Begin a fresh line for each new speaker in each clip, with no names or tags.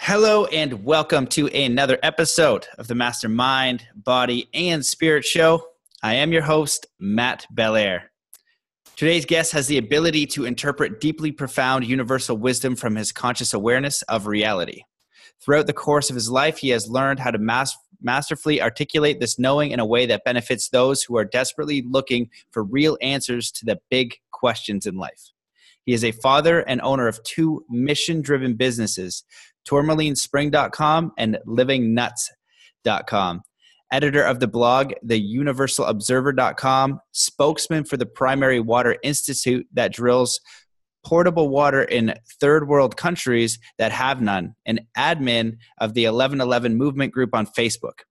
Hello and welcome to another episode of the Mastermind, Body, and Spirit Show. I am your host, Matt Belair. Today's guest has the ability to interpret deeply profound universal wisdom from his conscious awareness of reality. Throughout the course of his life, he has learned how to masterfully articulate this knowing in a way that benefits those who are desperately looking for real answers to the big questions in life. He is a father and owner of two mission-driven businesses, tourmalinespring.com and livingnuts.com. Editor of the blog, theuniversalobserver.com, spokesman for the Primary Water Institute that drills portable water in third world countries that have none, and admin of the 1111 movement group on Facebook.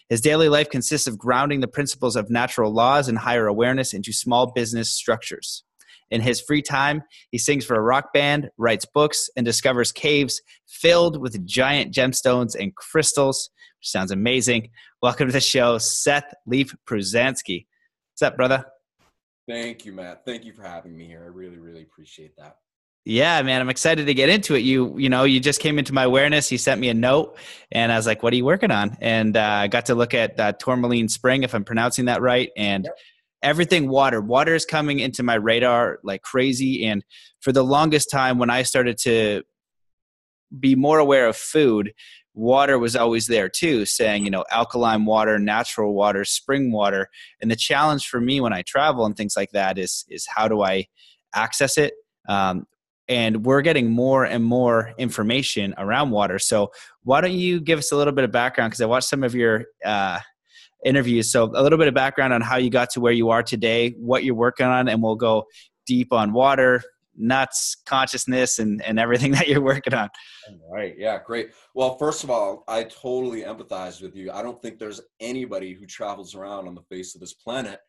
His daily life consists of grounding the principles of natural laws and higher awareness into small business structures. In his free time, he sings for a rock band, writes books, and discovers caves filled with giant gemstones and crystals, which sounds amazing. Welcome to the show, Seth Leaf Pruzansky. What's up, brother?
Thank you, Matt. Thank you for having me here. I really, really appreciate that.
Yeah, man, I'm excited to get into it. You just came into my awareness. You sent me a note, and I was like, what are you working on? And I got to look at Tourmaline Spring, if I'm pronouncing that right, and
Yep.
Everything water is coming into my radar like crazy. And for the longest time, when I started to be more aware of food, water was always there too, saying, alkaline water, natural water, spring water. And the challenge for me when I travel and things like that is how do I access it? And we're getting more and more information around water. So why don't you give us a little bit of background? Because I watched some of your interviews. So a little bit of background on how you got to where you are today, what you're working on, and we'll go deep on water, nuts, consciousness, and everything that you're working on.
All right. Yeah, great. Well, first of all, I totally empathize with you. I don't think there's anybody who travels around on the face of this planet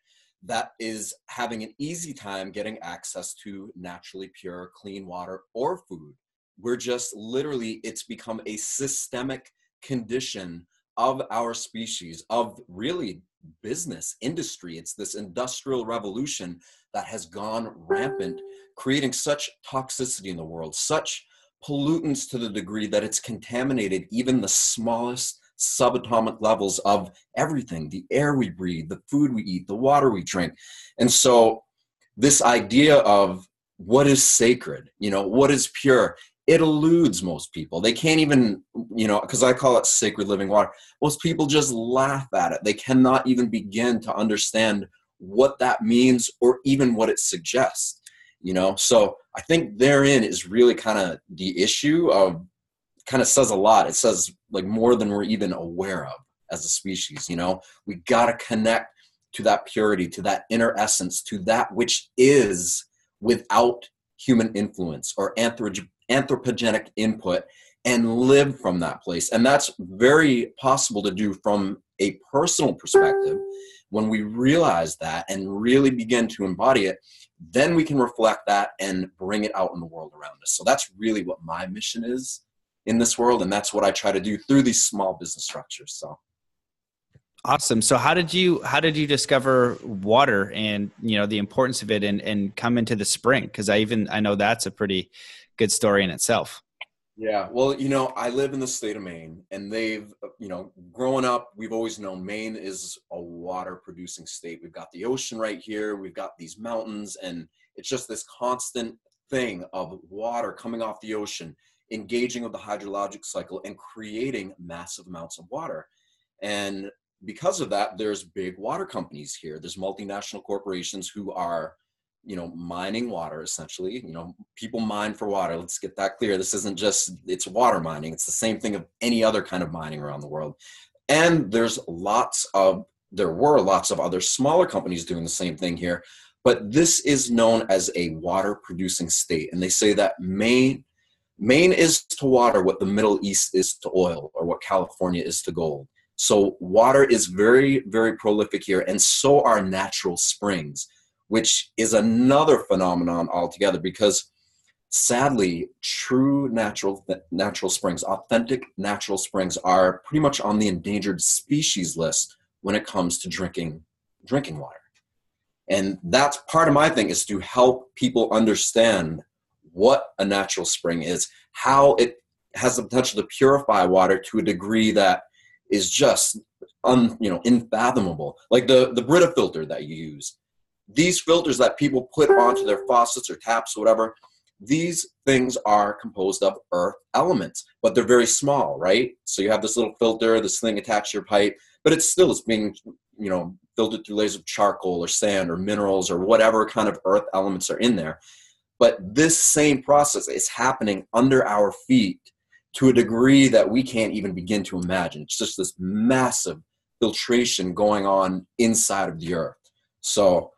that is having an easy time getting access to naturally pure, clean water or food. We're just literally, it's become a systemic condition of our species, of really business industry. It's this industrial revolution that has gone rampant, creating such toxicity in the world, such pollutants to the degree that it's contaminated even the smallest subatomic levels of everything, the air we breathe, the food we eat, the water we drink. And so this idea of what is sacred, what is pure, it eludes most people. They can't even, because I call it sacred living water. Most people just laugh at it. They cannot even begin to understand what that means or even what it suggests, So I think therein is really kind of the issue of, kind of says a lot. It says like more than we're even aware of as a species, We got to connect to that purity, to that inner essence, to that which is without human influence or anthropogenic input, and live from that place. And that's very possible to do from a personal perspective. When we realize that and really begin to embody it, then we can reflect that and bring it out in the world around us. So that's really what my mission is in this world. And that's what I try to do through these small business structures. So
awesome. So how did you discover water and, the importance of it and come into the spring? Because I know that's a pretty good story in itself.
Yeah. Well, I live in the state of Maine, and they've, growing up, we've always known Maine is a water producing state. We've got the ocean right here. We've got these mountains, and it's just this constant thing of water coming off the ocean, engaging with the hydrologic cycle and creating massive amounts of water. And because of that, there's big water companies here. There's multinational corporations who are, mining water, essentially. People mine for water. Let's get that clear. This isn't just, it's water mining. It's the same thing of any other kind of mining around the world. And there were lots of other smaller companies doing the same thing here. But this is known as a water producing state. And they say that Maine is to water what the Middle East is to oil, or what California is to gold. So water is very, very prolific here, and so are natural springs, which is another phenomenon altogether, because sadly, true natural springs, authentic natural springs, are pretty much on the endangered species list when it comes to drinking water. And that's part of my thing, is to help people understand what a natural spring is, how it has the potential to purify water to a degree that is just unfathomable. Like the Brita filter that you use. These filters that people put onto their faucets or taps or whatever, these things are composed of earth elements, but they're very small, right? So you have this little filter, this thing attached to your pipe, but it's being, filtered through layers of charcoal or sand or minerals or whatever kind of earth elements are in there. But this same process is happening under our feet to a degree that we can't even begin to imagine. It's just this massive filtration going on inside of the earth. So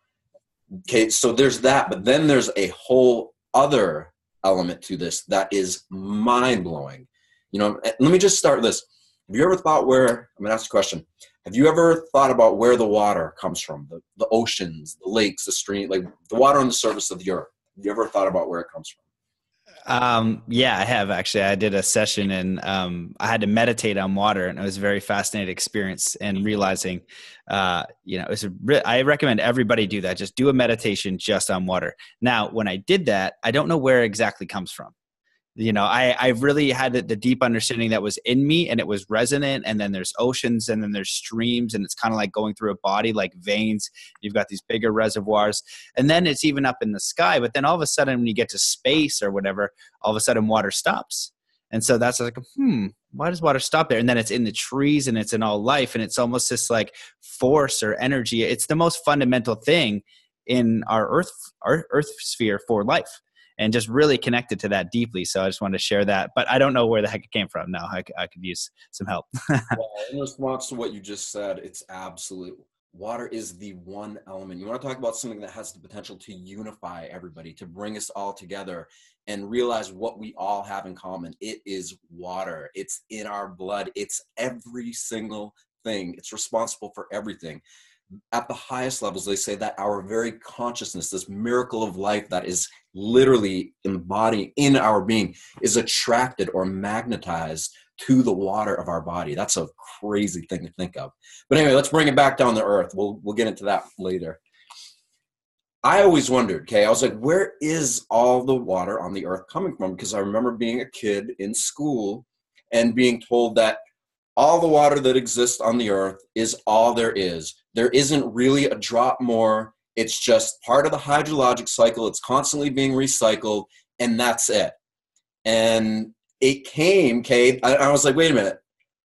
there's that, but then there's a whole other element to this that is mind-blowing. Let me just start this. Have you ever thought I'm going to ask you a question. Have you ever thought about where the water comes from? The oceans, the lakes, the stream, like the water on the surface of the earth. Have you ever thought about where it comes from?
Yeah, I have actually. I did a session and I had to meditate on water, and it was a very fascinating experience. And realizing, I recommend everybody do that. Just do a meditation just on water. Now, when I did that, I don't know where it exactly comes from. I really had the deep understanding that was in me, and it was resonant. And then there's oceans, and then there's streams, and it's kind of like going through a body, like veins. You've got these bigger reservoirs, and then it's even up in the sky. But then all of a sudden, when you get to space or whatever, all of a sudden water stops. And so that's like, why does water stop there? And then it's in the trees, and it's in all life, and it's almost this like force or energy. It's the most fundamental thing in our earth sphere for life. And just really connected to that deeply. So I just wanted to share that. But I don't know where the heck it came from. No, I could use some help.
Well, in response to what you just said, it's absolute. Water is the one element. You want to talk about something that has the potential to unify everybody, to bring us all together and realize what we all have in common. It is water. It's in our blood. It's every single thing. It's responsible for everything. At the highest levels, they say that our very consciousness, this miracle of life that is literally embodied in our being, is attracted or magnetized to the water of our body. That's a crazy thing to think of. But anyway, let's bring it back down to earth. We'll get into that later. I always wondered, I was like, where is all the water on the earth coming from? Because I remember being a kid in school and being told that all the water that exists on the earth is all there is. There isn't really a drop more. It's just part of the hydrologic cycle. It's constantly being recycled, and that's it. And it came, I was like, wait a minute.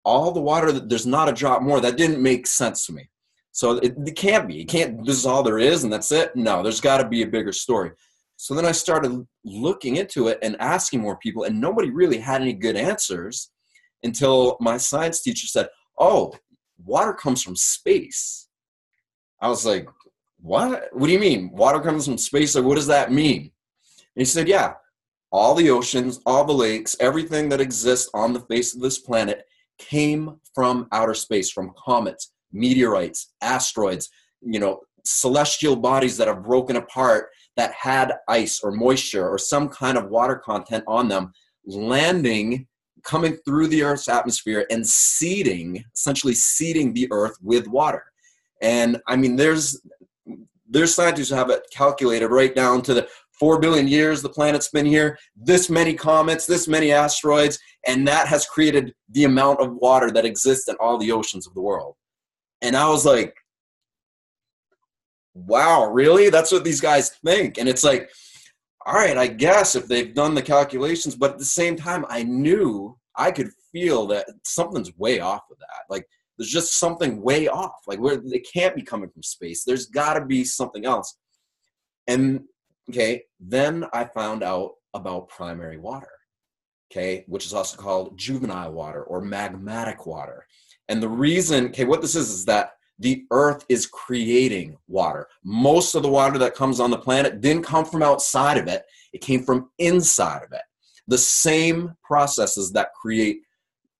All the water, there's not a drop more. That didn't make sense to me. So it can't be. This is all there is, and that's it. No, there's got to be a bigger story. So then I started looking into it and asking more people, and nobody really had any good answers. Until my science teacher said, oh, water comes from space. I was like, what? What do you mean? Water comes from space? Like, what does that mean? And he said, yeah, all the oceans, all the lakes, everything that exists on the face of this planet came from outer space, from comets, meteorites, asteroids, celestial bodies that have broken apart that had ice or moisture or some kind of water content on them, coming through the Earth's atmosphere and essentially seeding the Earth with water. And I mean, there's scientists who have it calculated right down to the 4 billion years the planet's been here, this many comets, this many asteroids, and that has created the amount of water that exists in all the oceans of the world. And I was like, wow, really? That's what these guys think? And it's like, all right, I guess if they've done the calculations, but at the same time, I could feel that something's way off with that. Like, there's just something way off. Like, where it can't be coming from space. There's got to be something else. And, then I found out about primary water, which is also called juvenile water or magmatic water. And the reason, what this is that the earth is creating water. Most of the water that comes on the planet didn't come from outside of it. It came from inside of it. The same processes that create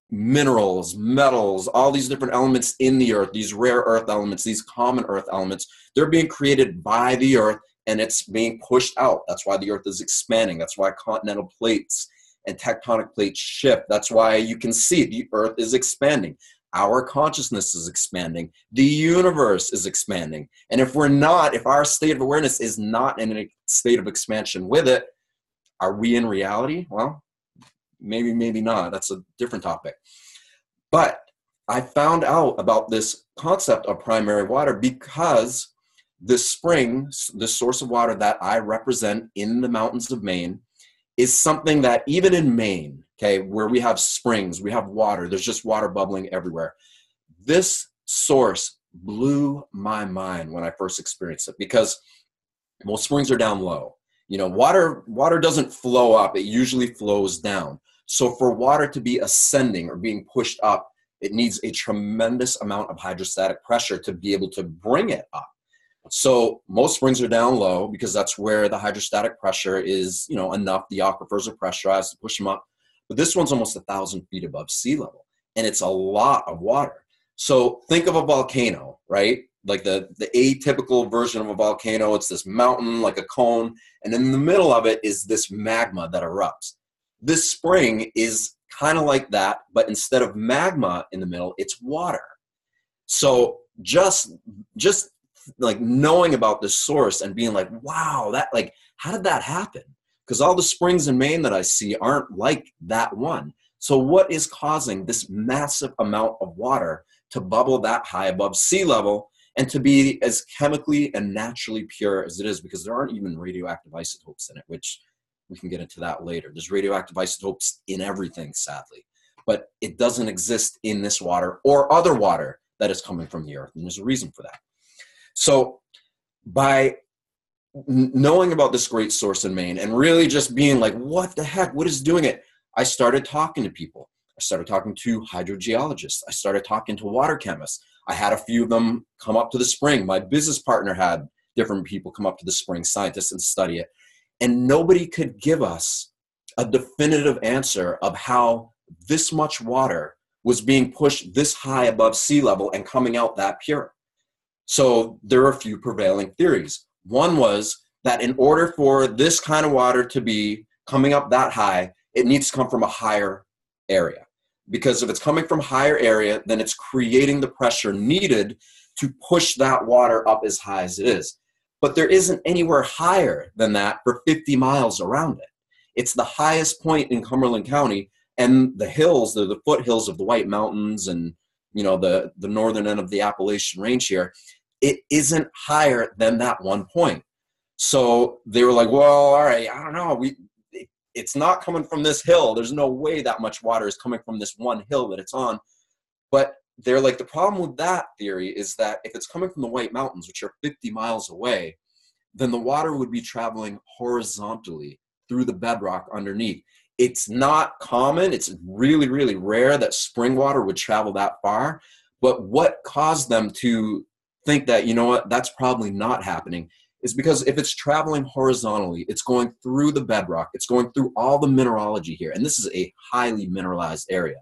minerals, metals, all these different elements in the earth, these rare earth elements, these common earth elements, they're being created by the earth and it's being pushed out. That's why the earth is expanding. That's why continental plates and tectonic plates shift. That's why you can see the earth is expanding. Our consciousness is expanding. The universe is expanding. And if our state of awareness is not in a state of expansion with it, are we in reality? Well, maybe, maybe not. That's a different topic. But I found out about this concept of primary water because this spring, the source of water that I represent in the mountains of Maine, is something that even in Maine, okay, where we have springs, we have water, there's just water bubbling everywhere. This source blew my mind when I first experienced it because, well, springs are down low. You know, water doesn't flow up, it usually flows down. So for water to be ascending or being pushed up, it needs a tremendous amount of hydrostatic pressure to be able to bring it up. So most springs are down low because that's where the hydrostatic pressure is, you know, enough. The aquifers are pressurized to push them up. But this one's almost 1,000 feet above sea level, and it's a lot of water. So think of a volcano, right? Like the atypical version of a volcano. It's this mountain like a cone, and in the middle of it is this magma that erupts. This spring is kind of like that, but instead of magma in the middle, it's water. So just like knowing about this source and being like, wow, that, like, how did that happen? Because all the springs in Maine that I see aren't like that one. So what is causing this massive amount of water to bubble that high above sea level and to be as chemically and naturally pure as it is? Because there aren't even radioactive isotopes in it, which we can get into that later. There's radioactive isotopes in everything, sadly, but it doesn't exist in this water or other water that is coming from the earth. And there's a reason for that. So by knowing about this great source in Maine and really just being like, what the heck, what is doing it? I started talking to people. I started talking to hydrogeologists. I started talking to water chemists. I had a few of them come up to the spring. My business partner had different people come up to the spring, scientists, and study it. And nobody could give us a definitive answer of how this much water was being pushed this high above sea level and coming out that pure. So there are a few prevailing theories. One was that in order for this kind of water to be coming up that high, it needs to come from a higher area. Because if it's coming from a higher area, then it's creating the pressure needed to push that water up as high as it is. But there isn't anywhere higher than that for 50 miles around it. It's the highest point in Cumberland County, and the hills, the foothills of the White Mountains and, you know, the northern end of the Appalachian Range here, it isn't higher than that one point. So they were like, well, all right, I don't know. It's not coming from this hill. There's no way that much water is coming from this one hill that it's on. But they're like, the problem with that theory is that if it's coming from the White Mountains, which are 50 miles away, then the water would be traveling horizontally through the bedrock underneath. It's not common. It's really, really rare that spring water would travel that far. But what caused them to think that, you know what, that's probably not happening is because if it's traveling horizontally, it's going through the bedrock, it's going through all the mineralogy here. And this is a highly mineralized area.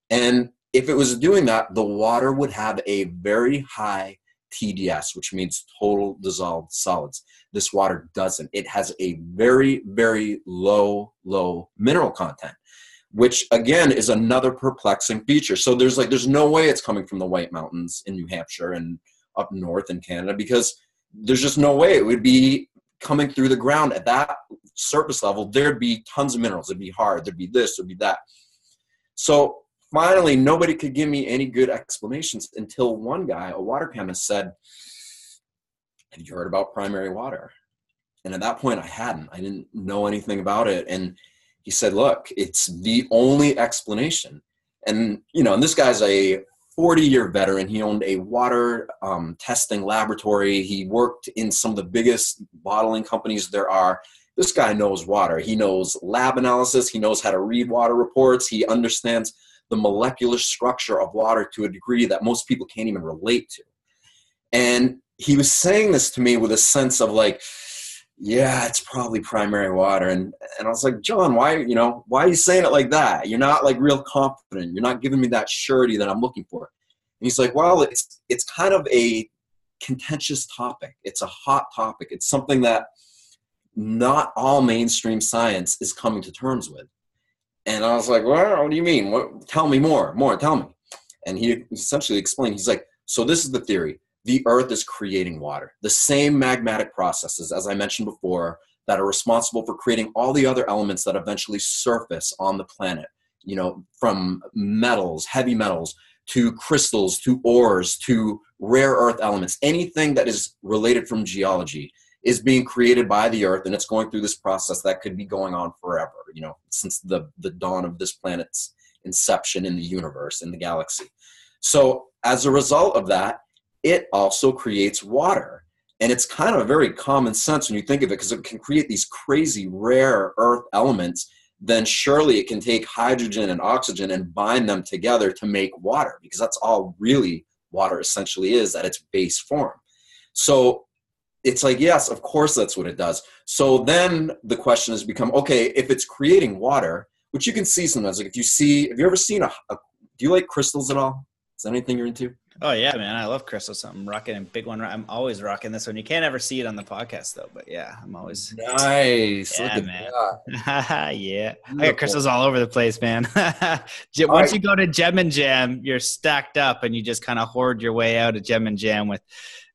And if it was doing that, the water would have a very high TDS, which means total dissolved solids. This water doesn't. It has a very, very low mineral content, which again is another perplexing feature. So there's no way it's coming from the White Mountains in New Hampshire and up north in Canada, because there's just no way it would be coming through the ground at that surface level. There'd be tons of minerals. It'd be hard. There'd be this, there'd be that. So finally, nobody could give me any good explanations until one guy, a water chemist, said, have you heard about primary water? And at that point, I hadn't. I didn't know anything about it. And he said, look, it's the only explanation. And, you know, and this guy's a 40-year veteran. He owned a water testing laboratory. He worked in some of the biggest bottling companies there are. This guy knows water. He knows lab analysis. He knows how to read water reports. He understands the molecular structure of water to a degree that most people can't even relate to. And he was saying this to me with a sense of like, yeah, it's probably primary water. And I was like, John, why are you saying it like that? You're not like real confident. You're not giving me that surety that I'm looking for. And he's like, well, it's kind of a contentious topic. It's a hot topic. It's something that not all mainstream science is coming to terms with. And I was like, well, what do you mean? Tell me more, tell me. And he essentially explained, he's like, so this is the theory. The earth is creating water. The same magmatic processes, as I mentioned before, that are responsible for creating all the other elements that eventually surface on the planet, you know, from metals, heavy metals, to crystals, to ores, to rare earth elements. Anything that is related from geology is being created by the earth, and it's going through this process that could be going on forever, you know, since the dawn of this planet's inception in the universe, in the galaxy. So as a result of that, it also creates water. And it's kind of very common sense when you think of it, because it can create these crazy rare earth elements. Then surely it can take hydrogen and oxygen and bind them together to make water, because that's all really water essentially is at its base form. So it's like, yes, of course that's what it does. So then the question has become, okay, if it's creating water, which you can see sometimes, like if you ever seen do you like crystals at all? Is that anything you're into?
Oh yeah, man. I love crystals. I'm rocking a big one. I'm always rocking this one. You can't ever see it on the podcast though, but yeah, I'm always
nice.
Yeah,
look at
man.
that.
Yeah.
Beautiful.
I got crystals all over the place, man. Once
right.
you go to Gem and Jam, you're stacked up and you just kind of hoard your way out of Gem and Jam with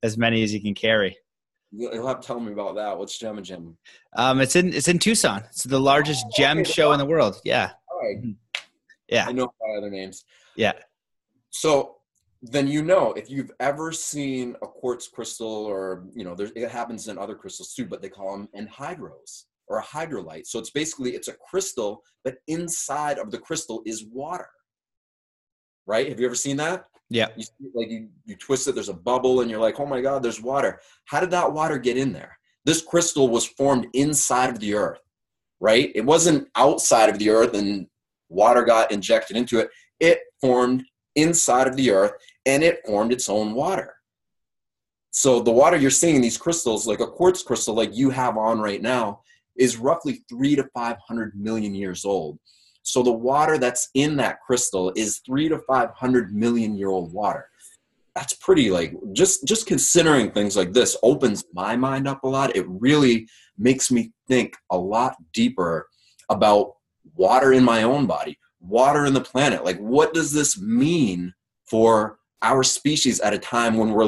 as many as you can carry.
You'll have to tell me about that. What's Gem and Jam?
It's in Tucson. It's the largest gem show in the world. Yeah.
All right.
Yeah.
I know by other names.
Yeah.
So then, you know, if you've ever seen a quartz crystal, or, you know, it happens in other crystals too, but they call them anhydrous or a hydrolite. So it's a crystal, but inside of the crystal is water. Right? Have you ever seen that?
Yeah.
You twist it, there's a bubble, and you're like, oh my God, there's water. How did that water get in there? This crystal was formed inside of the earth, right? It wasn't outside of the earth and water got injected into it. It formed inside of the earth, and it formed its own water. So the water you're seeing in these crystals, like a quartz crystal like you have on right now, is roughly 300 to 500 million years old. So the water that's in that crystal is 300 to 500 million year old water. That's pretty, like, just considering things like this opens my mind up a lot. It really makes me think a lot deeper about water in my own body, water in the planet. Like, what does this mean for our species at a time when we're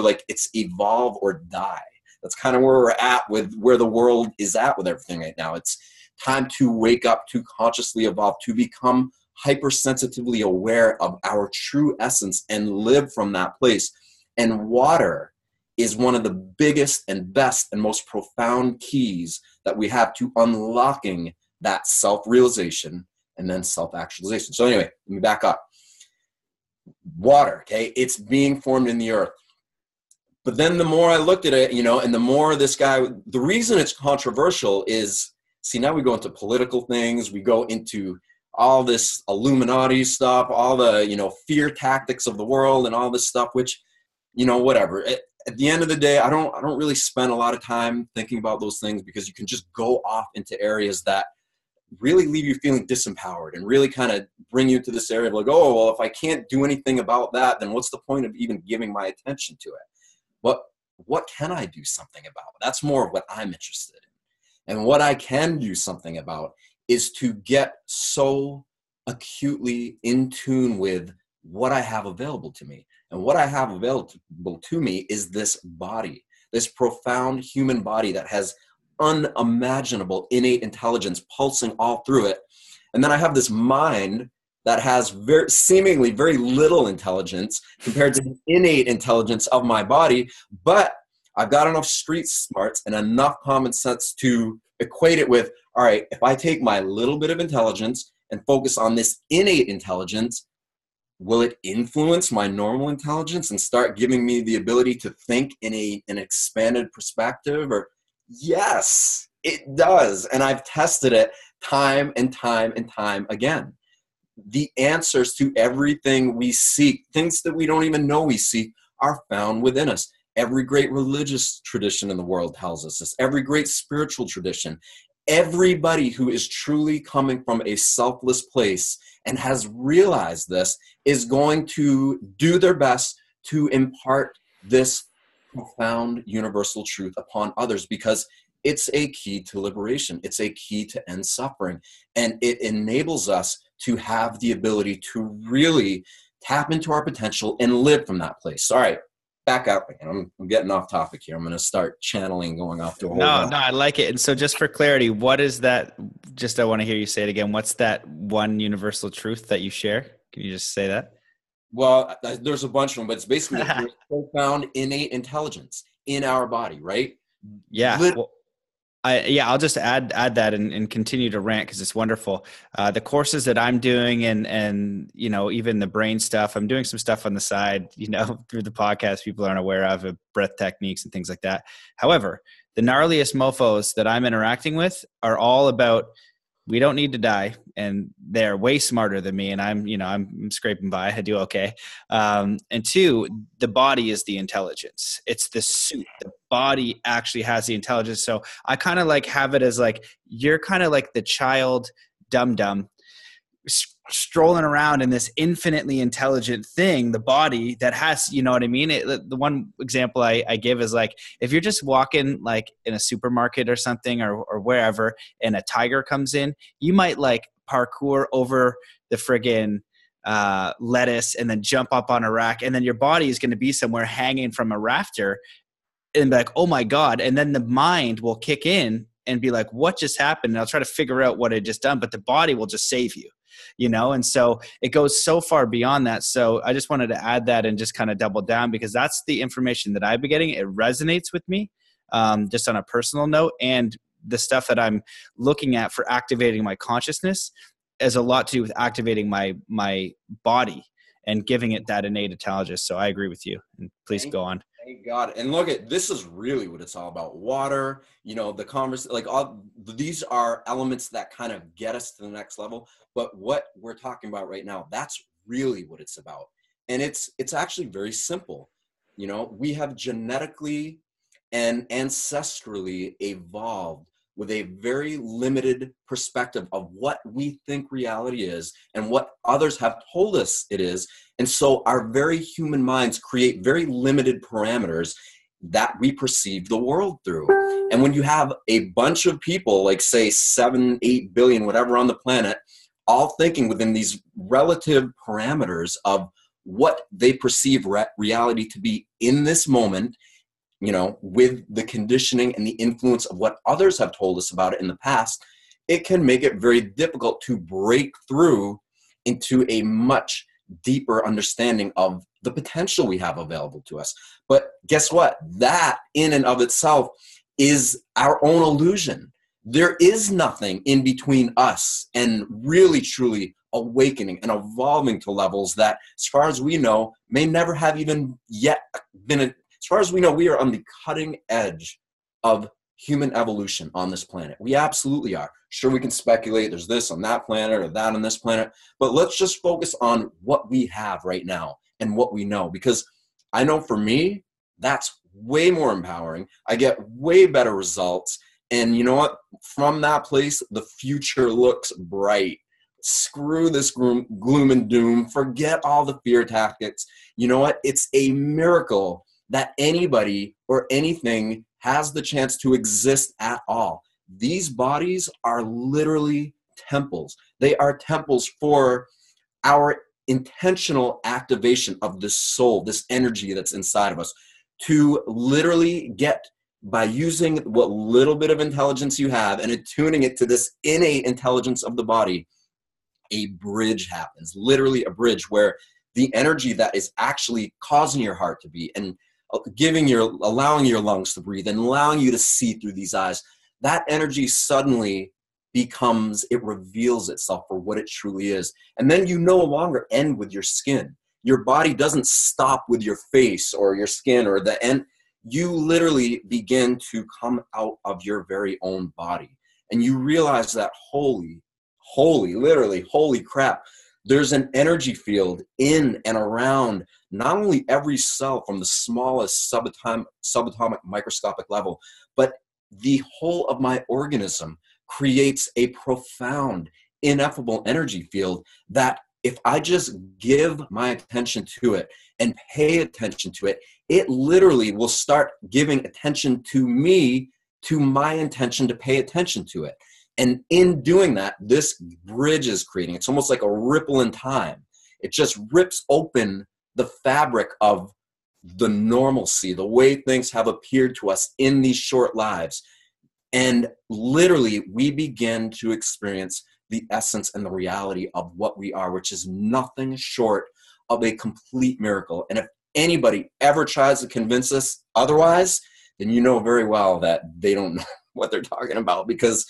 like, it's evolve or die? That's kind of where we're at with where the world is at with everything right now. It's time to wake up, to consciously evolve, to become hypersensitively aware of our true essence and live from that place. And water is one of the biggest and best and most profound keys that we have to unlocking that self-realization and then self-actualization. So anyway, let me back up. Water, okay, it's being formed in the earth. But then the more I looked at it, you know, and the more the reason it's controversial is, see, now we go into political things, we go into all this Illuminati stuff, all the, you know, fear tactics of the world and all this stuff, which, you know, whatever. At the end of the day, I don't really spend a lot of time thinking about those things, because you can just go off into areas that really leave you feeling disempowered and really kind of bring you to this area of like, oh, well, if I can't do anything about that, then what's the point of even giving my attention to it? What can I do something about? That's more of what I'm interested in. And what I can do something about is to get so acutely in tune with what I have available to me. And what I have available to me is this body, this profound human body that has unimaginable innate intelligence pulsing all through it. And then I have this mind that has seemingly very little intelligence compared to the innate intelligence of my body, but I've got enough street smarts and enough common sense to equate it with, all right, if I take my little bit of intelligence and focus on this innate intelligence, will it influence my normal intelligence and start giving me the ability to think in an expanded perspective? Or yes, it does. And I've tested it time and time and time again. The answers to everything we seek, things that we don't even know we seek, are found within us. Every great religious tradition in the world tells us this. Every great spiritual tradition. Everybody who is truly coming from a selfless place and has realized this is going to do their best to impart this profound universal truth upon others, because it's a key to liberation. It's a key to end suffering. And it enables us to have the ability to really tap into our potential and live from that place. All right. back up again. I'm getting off topic here. I'm going to start channeling, going off to a whole
No,
lot.
no, I like it. And so just for clarity, what is that? Just, I want to hear you say it again. What's that one universal truth that you share? Can you just say that?
Well, there's a bunch of them, but it's basically that there's profound innate intelligence in our body, right?
Yeah. Well, I'll just add that and continue to rant because it's wonderful. The courses that I'm doing and even the brain stuff, I'm doing some stuff on the side, through the podcast people aren't aware of breath techniques and things like that. However, the gnarliest mofos that I'm interacting with are all about, we don't need to die, and they're way smarter than me, and I'm scraping by. I do okay. And two, the body is the intelligence. It's the suit. The body actually has the intelligence. So I kind of like have it as like, you're kind of like the child dum-dum strolling around in this infinitely intelligent thing, the body that has, you know what I mean? The one example I give is like, if you're just walking like in a supermarket or something or wherever, and a tiger comes in, you might like parkour over the friggin' lettuce and then jump up on a rack, and then your body is going to be somewhere hanging from a rafter and be like, oh my God. And then the mind will kick in and be like, what just happened? And I'll try to figure out what it just done, but the body will just save you. And so it goes so far beyond that. So I just wanted to add that and just kind of double down, because that's the information that I've been getting. It resonates with me, just on a personal note, and the stuff that I'm looking at for activating my consciousness has a lot to do with activating my body and giving it that innate intelligence. So I agree with you, and please go on.
Thank God. And look at, this is really what it's all about. Water, the conversation, like all these are elements that kind of get us to the next level. But what we're talking about right now, that's really what it's about. And it's actually very simple. We have genetically and ancestrally evolved with a very limited perspective of what we think reality is and what others have told us it is. And so our very human minds create very limited parameters that we perceive the world through. And when you have a bunch of people, like say 7, 8 billion, whatever on the planet, all thinking within these relative parameters of what they perceive reality to be in this moment, with the conditioning and the influence of what others have told us about it in the past, it can make it very difficult to break through into a much deeper understanding of the potential we have available to us. But guess what? That in and of itself is our own illusion. There is nothing in between us and really, truly awakening and evolving to levels that, as far as we know, may never have even yet been as far as we know, we are on the cutting edge of human evolution on this planet. We absolutely are. Sure, we can speculate there's this on that planet or that on this planet, but let's just focus on what we have right now and what we know, because I know for me, that's way more empowering. I get way better results. And you know what? From that place, the future looks bright. Screw this gloom and doom. Forget all the fear tactics. You know what? It's a miracle that anybody or anything has the chance to exist at all. These bodies are literally temples. They are temples for our intentional activation of this soul, this energy that's inside of us, to literally get, by using what little bit of intelligence you have and attuning it to this innate intelligence of the body, a bridge happens, literally a bridge where the energy that is actually causing your heart to beat and allowing your lungs to breathe and allowing you to see through these eyes, that energy suddenly it reveals itself for what it truly is. And then you no longer end with your skin. Your body doesn't stop with your face or your skin or the end. You literally begin to come out of your very own body. And you realize that holy crap, there's an energy field in and around not only every cell from the smallest subatomic microscopic level, but the whole of my organism creates a profound, ineffable energy field that if I just give my attention to it and pay attention to it, it literally will start giving attention to me, to my intention to pay attention to it. And in doing that, this bridge is creating. It's almost like a ripple in time. It just rips open the fabric of the normalcy, the way things have appeared to us in these short lives. And literally, we begin to experience the essence and the reality of what we are, which is nothing short of a complete miracle. And if anybody ever tries to convince us otherwise, then you know very well that they don't know what they're talking about, because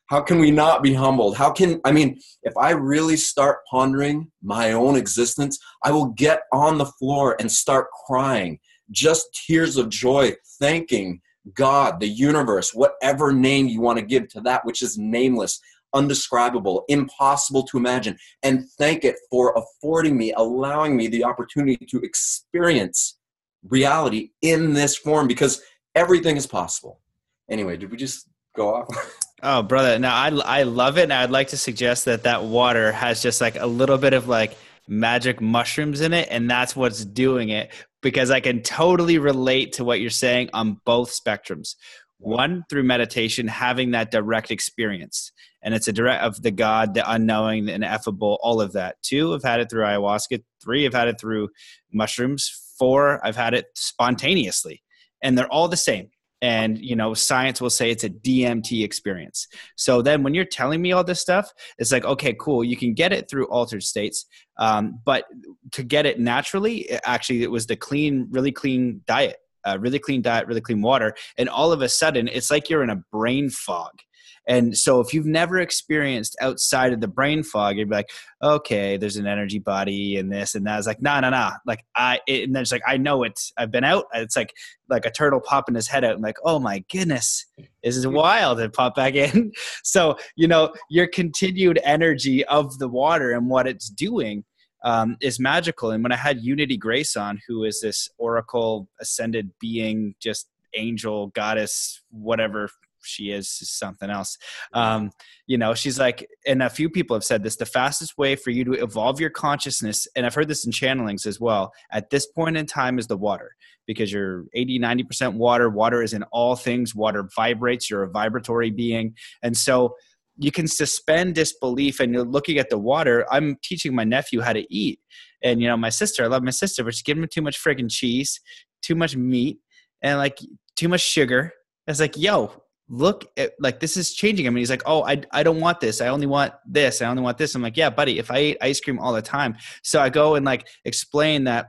how can we not be humbled? If I really start pondering my own existence, I will get on the floor and start crying, just tears of joy, thanking God, the universe, whatever name you want to give to that which is nameless, undescribable, impossible to imagine, and thank it for affording me, allowing me the opportunity to experience reality in this form, because everything is possible. Anyway, did we just go off?
Oh, brother. No, I love it. And I'd like to suggest that water has just like a little bit of like magic mushrooms in it. And that's what's doing it, because I can totally relate to what you're saying on both spectrums. One, through meditation, having that direct experience. And it's a direct of the God, the unknowing, the ineffable, all of that. Two, I've had it through ayahuasca. Three, I've had it through mushrooms. Four, I've had it spontaneously. And they're all the same. And, science will say it's a DMT experience. So then when you're telling me all this stuff, it's like, okay, cool. You can get it through altered states. But to get it naturally, it was the really clean diet, really clean water. And all of a sudden, it's like you're in a brain fog. And so if you've never experienced outside of the brain fog, you'd be like, okay, there's an energy body and this and that. It's like, no. Like and then it's like, I know it. I've been out. It's like a turtle popping his head out and like, oh my goodness, this is wild, and pop back in. So, your continued energy of the water and what it's doing is magical. And when I had Unity Grace on, who is this oracle, ascended being, just angel, goddess, whatever she is something else. She's like, and a few people have said this, the fastest way for you to evolve your consciousness, and I've heard this in channelings as well, at this point in time, is the water, because you're 80-90% water. Water is in all things. Water vibrates. You're a vibratory being. And so you can suspend disbelief, and you're looking at the water. I'm teaching my nephew how to eat. And, my sister, I love my sister, but she's giving him too much friggin' cheese, too much meat, and like too much sugar. It's like, yo, look at, like, this is changing. I mean, he's like, oh, I don't want this. I only want this. I only want this. I'm like, yeah, buddy, if I ate ice cream all the time. So I go and like explain that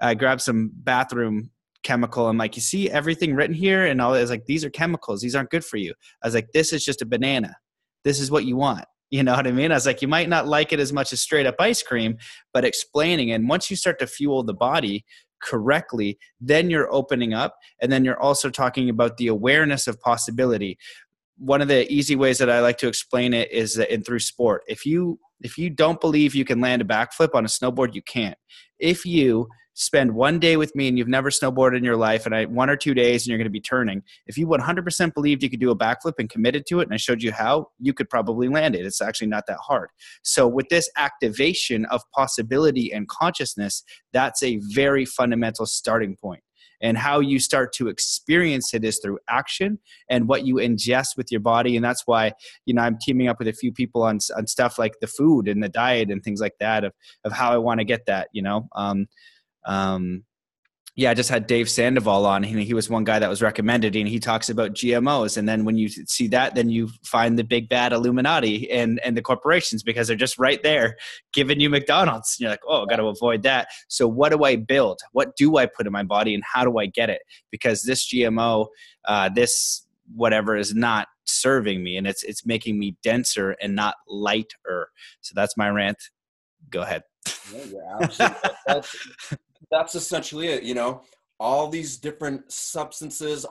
I grab some bathroom chemical. I'm like, you see everything written here? And all that is like, these are chemicals. These aren't good for you. I was like, this is just a banana. This is what you want. You know what I mean? I was like, you might not like it as much as straight up ice cream, but explaining. And once you start to fuel the body correctly, then you're opening up, and then you're also talking about the awareness of possibility. One of the easy ways that I like to explain it is that through sport. If you don't believe you can land a backflip on a snowboard, you can't. If you spend one day with me and you've never snowboarded in your life, and 1 or 2 days and you're going to be turning, if you 100% believed you could do a backflip and committed to it, and I showed you how, you could probably land it. It's actually not that hard. So with this activation of possibility and consciousness, that's a very fundamental starting point. And how you start to experience it is through action and what you ingest with your body. And that's why, I'm teaming up with a few people on stuff like the food and the diet and things like that, of how I want to get that, I just had Dave Sandoval on. He was one guy that was recommended, and he talks about GMOs. And then when you see that, then you find the big bad Illuminati and the corporations, because they're just right there giving you McDonald's. And you're like, oh, I got to avoid that. So what do I build? What do I put in my body, and how do I get it? Because this GMO, this whatever is not serving me, and it's making me denser and not lighter. So that's my rant. Go ahead.
Yeah, you're absolutely. That's essentially it. All these different substances,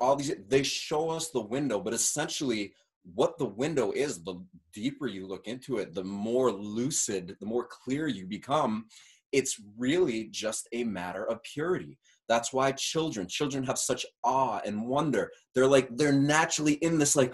they show us the window, but essentially what the window is, the deeper you look into it, the more lucid, the more clear you become. It's really just a matter of purity. That's why children have such awe and wonder. They're naturally in this like,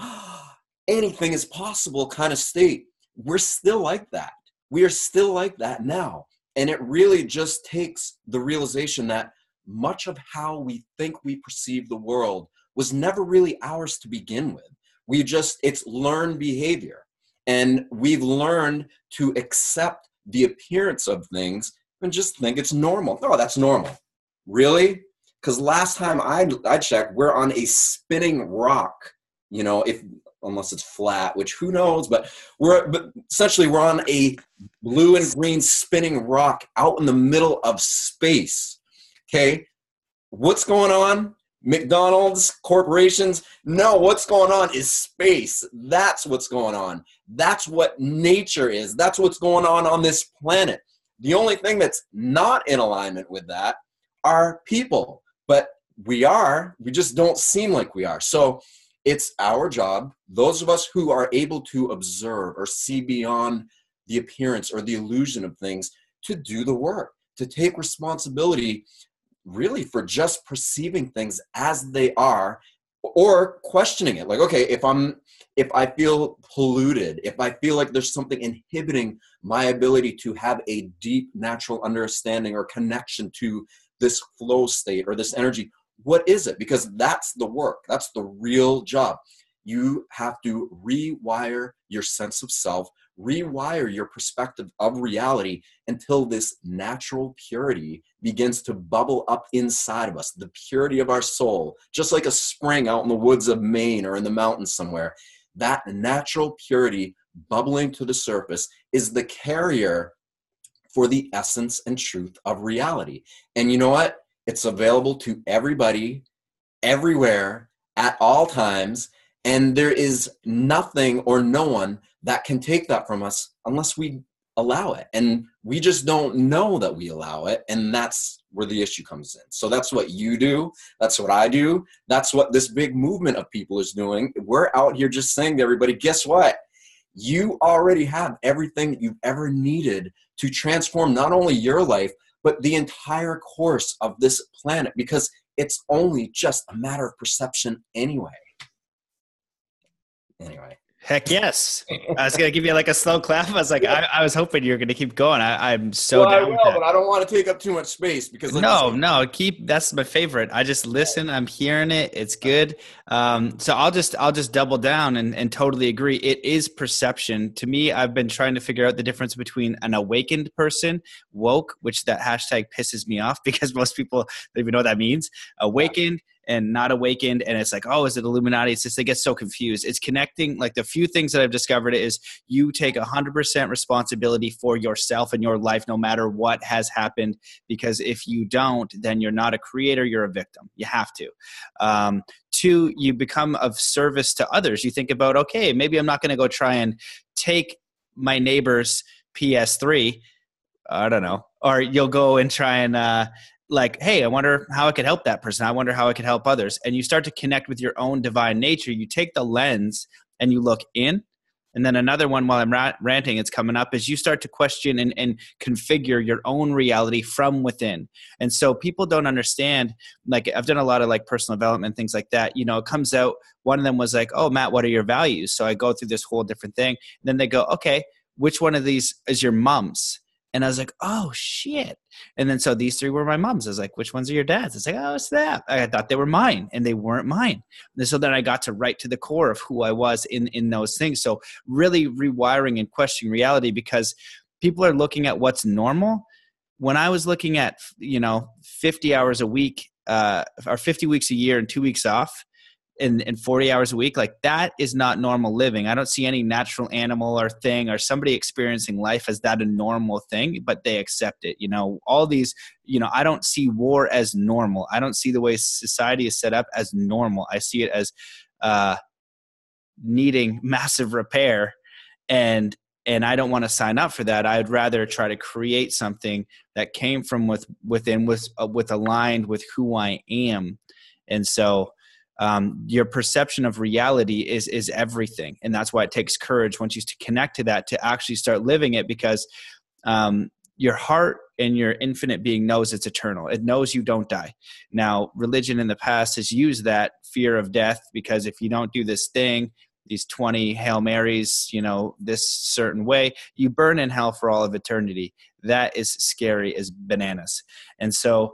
anything is possible kind of state. We're still like that. We are still like that now. And it really just takes the realization that much of how we think we perceive the world was never really ours to begin with. It's learned behavior. And we've learned to accept the appearance of things and just think it's normal. Oh, that's normal. Really? Because last time I checked, we're on a spinning rock, you know, unless it's flat, which who knows, but essentially we're on a blue and green spinning rock out in the middle of space. Okay. What's going on? McDonald's, corporations? No, what's going on is space. That's what's going on. That's what nature is. That's what's going on this planet. The only thing that's not in alignment with that are people. But we just don't seem like we are. So it's our job, those of us who are able to observe or see beyond the appearance or the illusion of things, to do the work, to take responsibility really for just perceiving things as they are, or questioning it. Like, okay, if I feel polluted, if I feel like there's something inhibiting my ability to have a deep natural understanding or connection to this flow state or this energy, what is it? Because that's the work. That's the real job. You have to rewire your sense of self, rewire your perspective of reality until this natural purity begins to bubble up inside of us, the purity of our soul, just like a spring out in the woods of Maine or in the mountains somewhere. That natural purity bubbling to the surface is the carrier for the essence and truth of reality. And you know what? It's available to everybody, everywhere, at all times. And there is nothing or no one that can take that from us unless we allow it. And we just don't know that we allow it. And that's where the issue comes in. So that's what you do. That's what I do. That's what this big movement of people is doing. We're out here just saying to everybody, guess what? You already have everything that you've ever needed to transform not only your life, but the entire course of this planet, because it's only just a matter of perception anyway.
Heck yes. I was going to give you like a slow clap. I was like, I was hoping you were going to keep going. I'm so
down.
I will,
but I don't want to take up too much space because
that's my favorite. I just listen. I'm hearing it. It's good. So I'll just double down and totally agree. It is perception. To me, I've been trying to figure out the difference between an awakened person, woke, which that hashtag pisses me off because most people don't even know what that means. Awakened. And not awakened, and it's like, oh, is it Illuminati? It's just, they get so confused. It's connecting. Like the few things that I've discovered is you take 100% responsibility for yourself and your life, no matter what has happened. Because if you don't, then you're not a creator, you're a victim. You have to. Two, you become of service to others. You think about, okay, maybe I'm not going to go try and take my neighbor's PS3. I don't know. Or you'll go and try and like, hey, I wonder how I could help that person. I wonder how I could help others. And you start to connect with your own divine nature. You take the lens and you look in. And then another one while I'm ranting, it's coming up, is you start to question and configure your own reality from within. And so people don't understand, like I've done a lot of like personal development, things like that. You know, it comes out, one of them was like, oh, Matt, what are your values? So I go through this whole different thing. And then they go, okay, which one of these is your mom's? And I was like, oh, shit. And then so these three were my mom's. I was like, which ones are your dad's? It's like, oh, snap. I thought they were mine, and they weren't mine. And so then I got to right to the core of who I was in those things. So really rewiring and questioning reality, because people are looking at what's normal. When I was looking at, 50 hours a week or 50 weeks a year and 2 weeks off, in 40 hours a week, like that is not normal living. I don't see any natural animal or thing or somebody experiencing life as that a normal thing, but they accept it. All these, I don't see war as normal. I don't see the way society is set up as normal. I see it as needing massive repair, and I don't want to sign up for that. I'd rather try to create something that came from within, with aligned with who I am. And so your perception of reality is everything. And that's why it takes courage once you connect to that to actually start living it, because your heart and your infinite being knows it's eternal. It knows you don't die. Now, religion in the past has used that fear of death, because if you don't do this thing, these 20 Hail Marys, this certain way, you burn in hell for all of eternity. That is scary as bananas. And so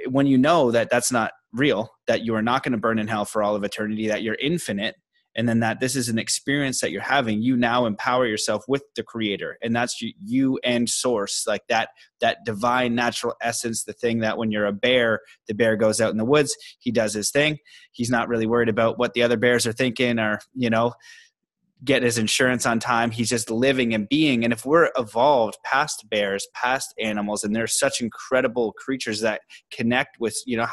when you know that that's not real, that you are not going to burn in hell for all of eternity, that you're infinite, and then that this is an experience that you're having. You now empower yourself with the creator, and that's you and source, like that divine natural essence, the thing that when you're a bear, the bear goes out in the woods, he does his thing. He's not really worried about what the other bears are thinking, or, you know, get his insurance on time. He's just living and being. And if we're evolved past bears, past animals, and there's such incredible creatures that connect with, you know,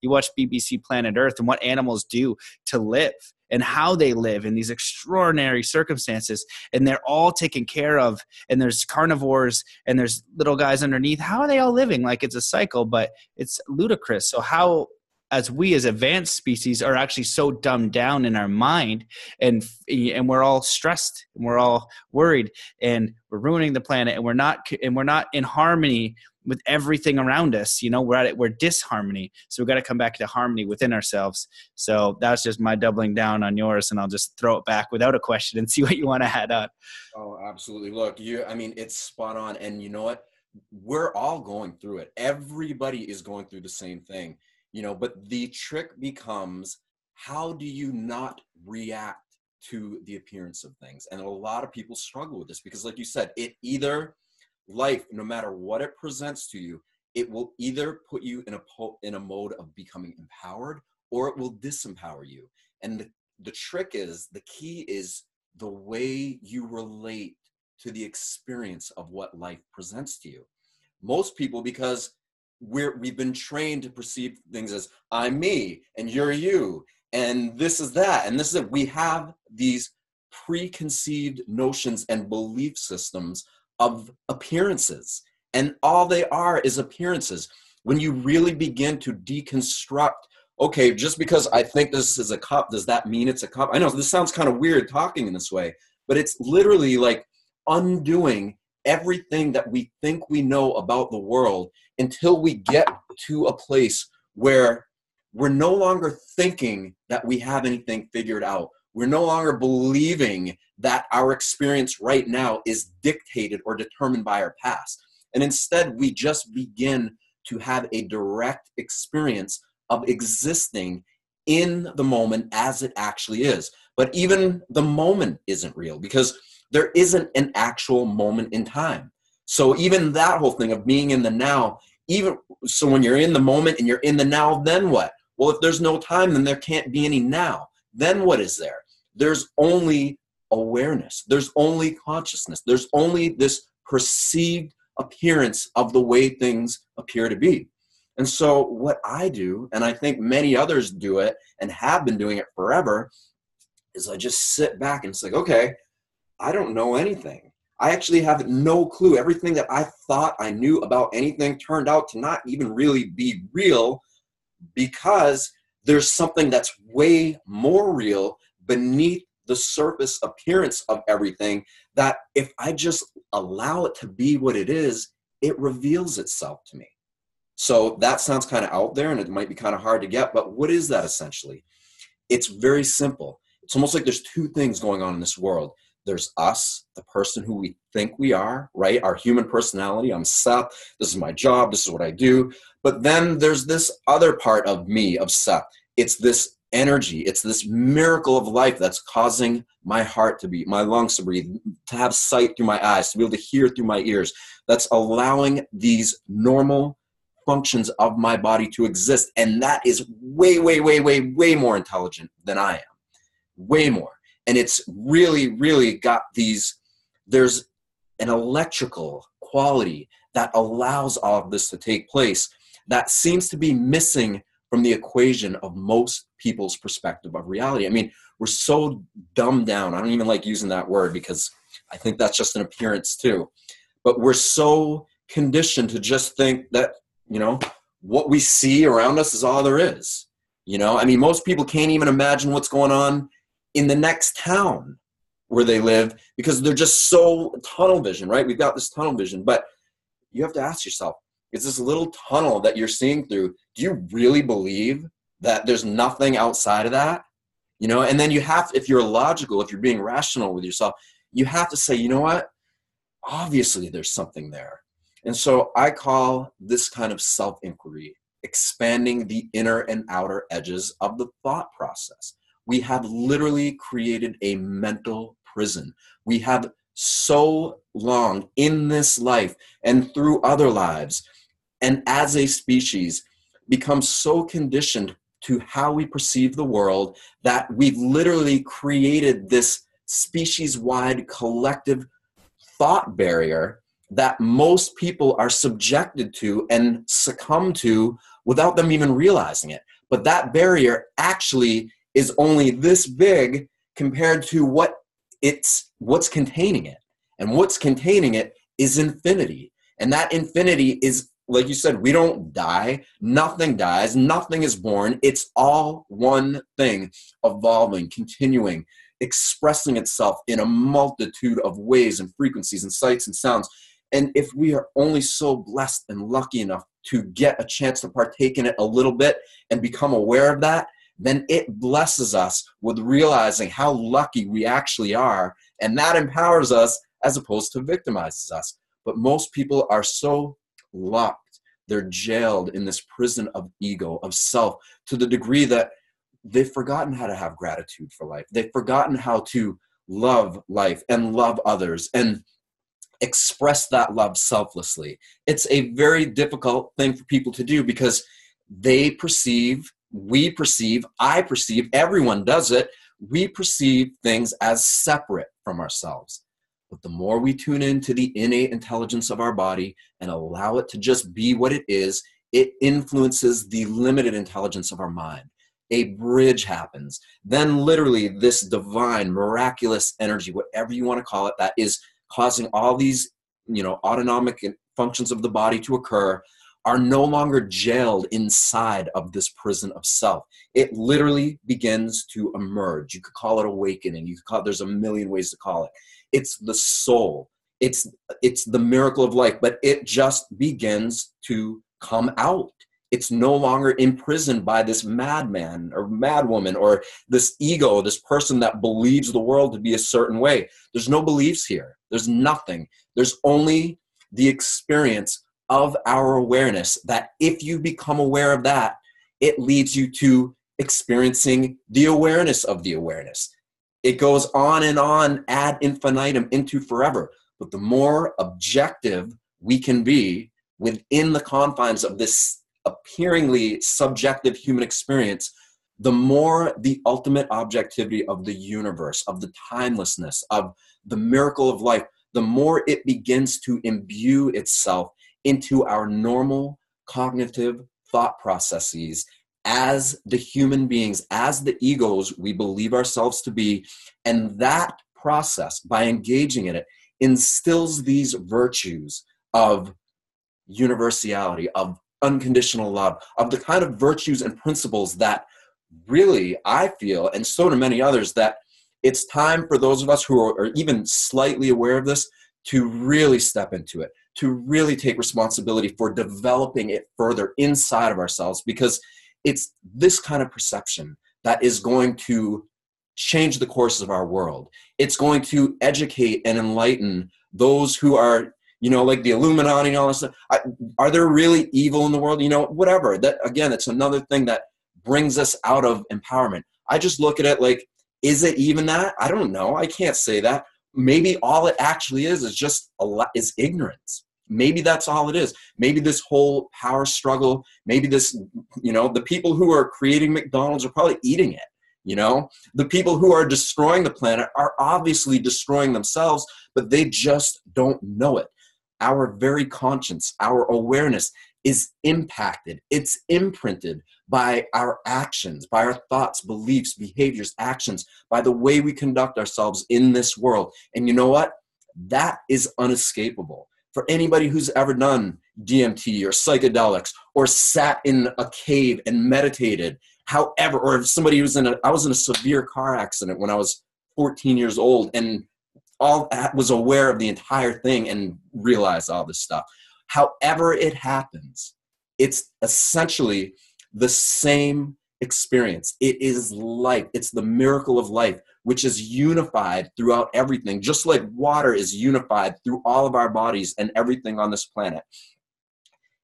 you watch BBC Planet Earth and what animals do to live and how they live in these extraordinary circumstances, and they're all taken care of, and there's carnivores and there's little guys underneath. How are they all living? Like, it's a cycle, but it's ludicrous. So how, as we as advanced species are actually so dumbed down in our mind, and we're all stressed and we're all worried and we're ruining the planet, and we're not in harmony with everything around us. You know, we're disharmony. So we've got to come back to harmony within ourselves. So that's just my doubling down on yours, and I'll just throw it back without a question and see what you want to add on.
Oh, absolutely. Look, it's spot on. And you know what? We're all going through it. Everybody is going through the same thing. You know, but the trick becomes, how do you not react to the appearance of things? And a lot of people struggle with this because, like you said, life, no matter what it presents to you, it will either put you in a mode of becoming empowered, or it will disempower you. And the key is the way you relate to the experience of what life presents to you. Most people, because we've been trained to perceive things as I'm me and you're you and this is that and this is it. We have these preconceived notions and belief systems of appearances, and all they are is appearances. When you really begin to deconstruct, okay, just because I think this is a cup, does that mean it's a cup? I know this sounds kind of weird talking in this way, but it's literally like undoing everything that we think we know about the world until we get to a place where we're no longer thinking that we have anything figured out. We're no longer believing that our experience right now is dictated or determined by our past. And instead, we just begin to have a direct experience of existing in the moment as it actually is. But even the moment isn't real, because there isn't an actual moment in time. So even that whole thing of being in the now, so when you're in the moment and you're in the now, then what? Well, if there's no time, then there can't be any now. Then what is there? There's only awareness. There's only consciousness. There's only this perceived appearance of the way things appear to be. And so what I do, and I think many others do it and have been doing it forever, is I just sit back and it's like, okay, I don't know anything. I actually have no clue. Everything that I thought I knew about anything turned out to not even really be real, because there's something that's way more real beneath the surface appearance of everything, that if I just allow it to be what it is, it reveals itself to me. So that sounds kind of out there and it might be kind of hard to get, but what is that essentially? It's very simple. It's almost like there's two things going on in this world. There's us, the person who we think we are, right? Our human personality. I'm Seth. This is my job. This is what I do. But then there's this other part of me, of Seth. It's this energy. It's this miracle of life that's causing my heart to beat, my lungs to breathe, to have sight through my eyes, to be able to hear through my ears. That's allowing these normal functions of my body to exist. And that is way, way, way, way, way more intelligent than I am. Way more. And it's really, really got there's an electrical quality that allows all of this to take place that seems to be missing from the equation of most people's perspective of reality. I mean, we're so dumbed down. I don't even like using that word because I think that's just an appearance too. But we're so conditioned to just think that, you know, what we see around us is all there is. You know, I mean, most people can't even imagine what's going on in the next town where they live because they're just so tunnel vision, right? We've got this tunnel vision, but you have to ask yourself, is this little tunnel that you're seeing through, do you really believe that there's nothing outside of that? You know, and then you have, if you're logical, if you're being rational with yourself, you have to say, you know what? Obviously there's something there. And so I call this kind of self-inquiry expanding the inner and outer edges of the thought process. we have literally created a mental prison. We have so long in this life and through other lives, and as a species, become so conditioned to how we perceive the world that we've literally created this species-wide collective thought barrier that most people are subjected to and succumb to without them even realizing it. But that barrier actually is only this big compared to what's containing it. And what's containing it is infinity. And that infinity is, like you said, we don't die. Nothing dies. Nothing is born. It's all one thing, evolving, continuing, expressing itself in a multitude of ways and frequencies and sights and sounds. And if we are only so blessed and lucky enough to get a chance to partake in it a little bit and become aware of that, then it blesses us with realizing how lucky we actually are. And that empowers us as opposed to victimizes us. But most people are so locked. They're jailed in this prison of ego, of self, to the degree that they've forgotten how to have gratitude for life. They've forgotten how to love life and love others and express that love selflessly. It's a very difficult thing for people to do because they perceive, we perceive, I perceive, everyone does it. We perceive things as separate from ourselves. But the more we tune into the innate intelligence of our body and allow it to just be what it is, it influences the limited intelligence of our mind. A bridge happens. Then literally this divine, miraculous energy, whatever you want to call it, that is causing all these, autonomic functions of the body to occur, are no longer jailed inside of this prison of self. It literally begins to emerge. You could call it awakening. You could call it, there's a million ways to call it. It's the soul. It's the miracle of life, but it just begins to come out. It's no longer imprisoned by this madman or madwoman or this ego, this person that believes the world to be a certain way. There's no beliefs here. There's nothing. There's only the experience of our awareness that if you become aware of that, it leads you to experiencing the awareness of the awareness. It goes on and on ad infinitum into forever. But the more objective we can be within the confines of this appearingly subjective human experience, the more the ultimate objectivity of the universe, of the timelessness, of the miracle of life, the more it begins to imbue itself into our normal cognitive thought processes as the human beings, as the egos we believe ourselves to be. And that process, by engaging in it, instills these virtues of universality, of unconditional love, of the kind of virtues and principles that really, I feel, and so do many others, that it's time for those of us who are even slightly aware of this to really step into it, to really take responsibility for developing it further inside of ourselves, because it's this kind of perception that is going to change the course of our world. It's going to educate and enlighten those who are, like the Illuminati and all this stuff. Are there really evil in the world? Whatever. That, again, it's another thing that brings us out of empowerment. I just look at it like, is it even that? I don't know. I can't say that. Maybe all it actually is just is ignorance. Maybe that's all it is. Maybe this whole power struggle, maybe this, the people who are creating McDonald's are probably eating it. The people who are destroying the planet are obviously destroying themselves, but they just don't know it. Our very conscience, our awareness is impacted. It's imprinted by our actions, by our thoughts, beliefs, behaviors, actions, by the way we conduct ourselves in this world. And you know what? That is unescapable. For anybody who's ever done DMT or psychedelics or sat in a cave and meditated, however, or if somebody was I was in a severe car accident when I was 14 years old and was aware of the entire thing and realized all this stuff. However it happens, it's essentially the same experience. It is life. It's the miracle of life, which is unified throughout everything, just like water is unified through all of our bodies and everything on this planet.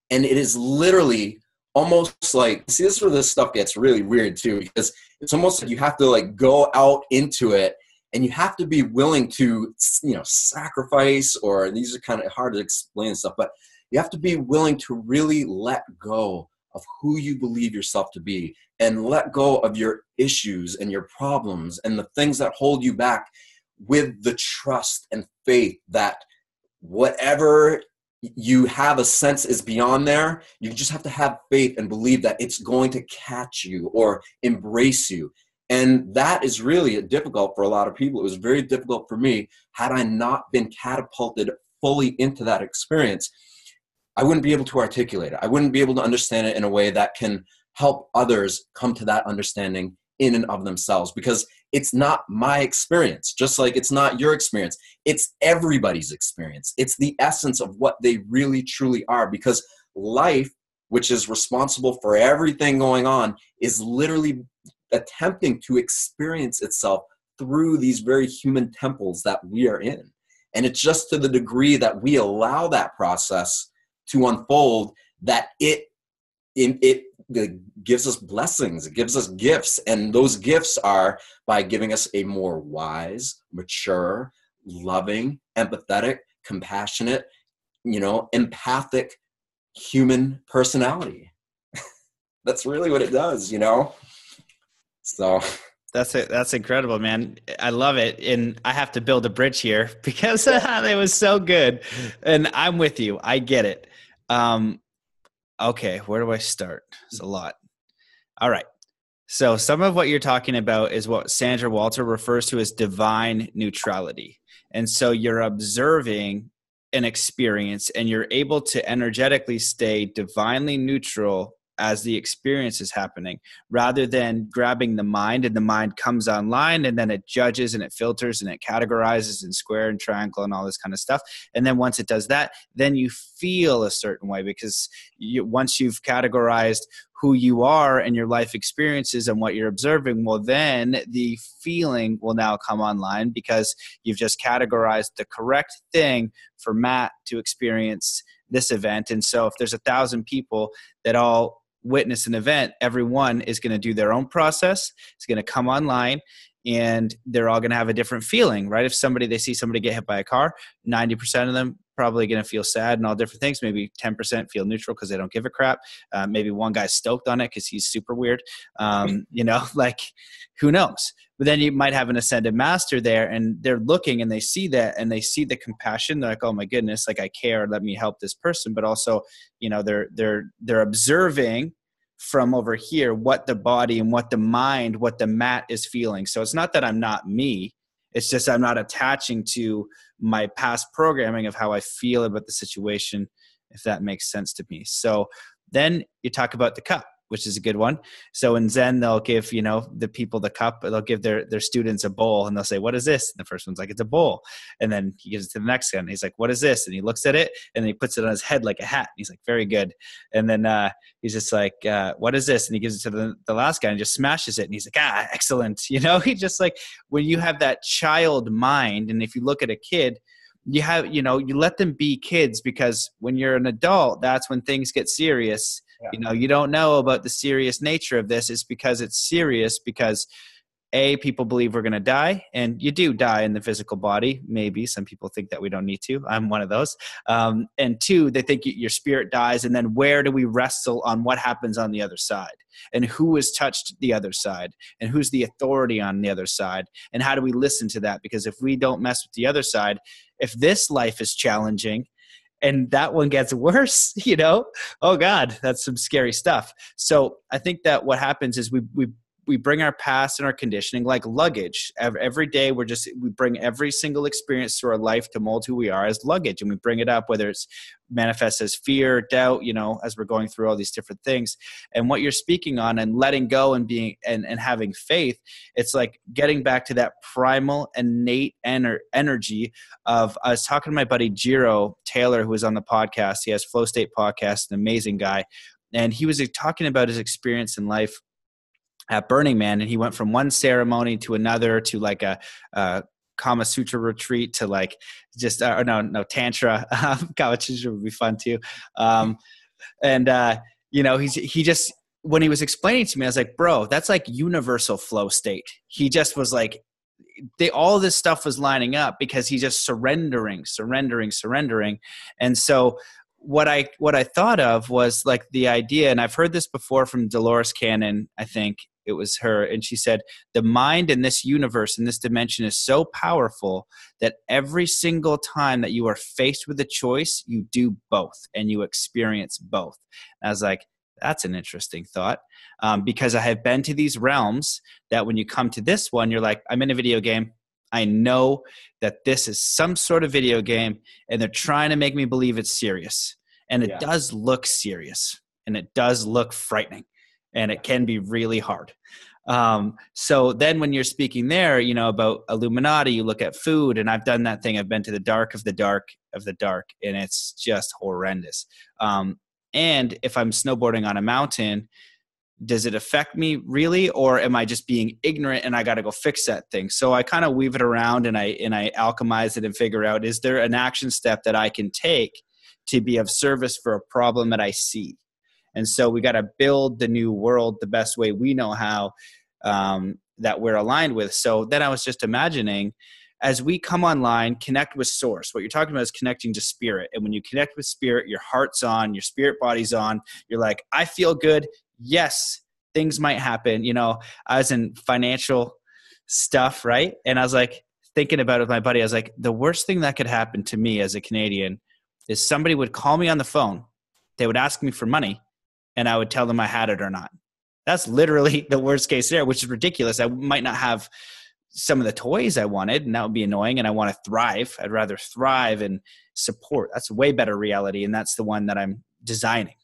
And it is literally almost like, see, this is where this stuff gets really weird too, because it's almost like you have to like go out into it, and you have to be willing to, you know, sacrifice, or these are kind of hard to explain and stuff, but you have to be willing to really let go of who you believe yourself to be, and let go of your issues and your problems and the things that hold you back, with the trust and faith that whatever you have a sense is beyond there, you just have to have faith and believe that it's going to catch you or embrace you. And that is really difficult for a lot of people. It was very difficult for me. Had I not been catapulted fully into that experience, I wouldn't be able to articulate it. I wouldn't be able to understand it in a way that can help others come to that understanding in and of themselves, because it's not my experience, just like it's not your experience. It's everybody's experience. It's the essence of what they really truly are, because life, which is responsible for everything going on, is literally attempting to experience itself through these very human temples that we are in. And it's just to the degree that we allow that process to unfold that it gives us blessings, it gives us gifts. And those gifts are by giving us a more wise, mature, loving, empathetic, compassionate, you know, empathic human personality. That's really what it does, you know? So
that's it. That's incredible, man. I love it. And I have to build a bridge here because it was so good. And I'm with you. I get it. Okay, where do I start? It's a lot. All right. So some of what you're talking about is what Sandra Walter refers to as divine neutrality. And so you're observing an experience and you're able to energetically stay divinely neutral as the experience is happening, rather than grabbing the mind, and the mind comes online and then it judges and it filters and it categorizes in square and triangle and all this kind of stuff. And then once it does that, then you feel a certain way, because once you've categorized who you are and your life experiences and what you're observing, well, then the feeling will now come online, because you've just categorized the correct thing for Matt to experience this event. And so if there's 1,000 people that all witness an event, everyone is going to do their own process. It's going to come online and they're all going to have a different feeling, right? If they see somebody get hit by a car, 90% of them probably going to feel sad and all different things. Maybe 10% feel neutral because they don't give a crap. Maybe one guy's stoked on it because he's super weird. You know, like, who knows? But then you might have an ascended master there, and they're looking and they see that, and they see the compassion. They're like, oh my goodness, like, I care. Let me help this person. But also, you know, they're observing from over here what the body and what the mind, what the mat is feeling. So it's not that I'm not me. It's just I'm not attaching to my past programming of how I feel about the situation, if that makes sense to me. So then you talk about the cup, which is a good one. So in Zen, they'll give, you know, the people the cup, they'll give their students a bowl, and they'll say, what is this? And the first one's like, it's a bowl. And then he gives it to the next guy, and he's like, what is this? And he looks at it, and he puts it on his head like a hat. And he's like, very good. And then he's just like, what is this? And he gives it to the last guy and just smashes it. And he's like, excellent. You know, he just, like, when you have that child mind, and if you look at a kid, you have, you know, you let them be kids, because when you're an adult, that's when things get serious. Yeah. You know, you don't know about the serious nature of this. It's because it's serious because people believe we're going to die, and you do die in the physical body. Maybe some people think that we don't need to. I'm one of those. And two, they think your spirit dies. And then where do we wrestle on what happens on the other side, and who has touched the other side, and who's the authority on the other side, and how do we listen to that? Because if we don't mess with the other side, if this life is challenging and that one gets worse, you know, oh God, that's some scary stuff. So I think that what happens is we bring our past and our conditioning like luggage. Every day we bring every single experience through our life to mold who we are as luggage. And we bring it up, whether it's manifests as fear, doubt, you know, as we're going through all these different things. And what you're speaking on and letting go and being and having faith, it's like getting back to that primal innate energy of, I was talking to my buddy Jiro Taylor, who was on the podcast. He has Flow State Podcast, an amazing guy. And he was talking about his experience in life at Burning Man, and he went from one ceremony to another, to like a Kama Sutra retreat, to like just no Tantra. Kama Sutra would be fun too. And You know, he just, when he was explaining to me, I was like, bro, that's like universal flow state. He just was like, all this stuff was lining up because he's just surrendering. And so what I thought of was like the idea, and I've heard this before from Dolores Cannon, I think it was her, and she said, the mind in this universe, in this dimension, is so powerful that every single time that you are faced with a choice, you do both and you experience both. And I was like, that's an interesting thought, because I have been to these realms that when you come to this one, you're like, I'm in a video game. I know that this is some sort of video game, and they're trying to make me believe it's serious. And it does look serious, and it does look frightening, and it can be really hard. So then when you're speaking there, you know, about Illuminati, you look at food, and I've done that thing. I've been to the dark of the dark of the dark, and it's just horrendous. And if I'm snowboarding on a mountain, does it affect me really, or am I just being ignorant and I got to go fix that thing? So I kind of weave it around and I alchemize it and figure out, is there an action step that I can take to be of service for a problem that I see? And so we got to build the new world the best way we know how, that we're aligned with. So then I was just imagining, as we come online, connect with source. What you're talking about is connecting to spirit. And when you connect with spirit, your heart's on, your spirit body's on. You're like, I feel good. Yes, things might happen. You know, I was in financial stuff, right? And I was like, thinking about it with my buddy. I was like, the worst thing that could happen to me as a Canadian is somebody would call me on the phone. They would ask me for money, and I would tell them I had it or not. That's literally the worst case scenario, which is ridiculous. I might not have some of the toys I wanted, and that would be annoying. And I want to thrive. I'd rather thrive and support. That's a way better reality. And that's the one that I'm designing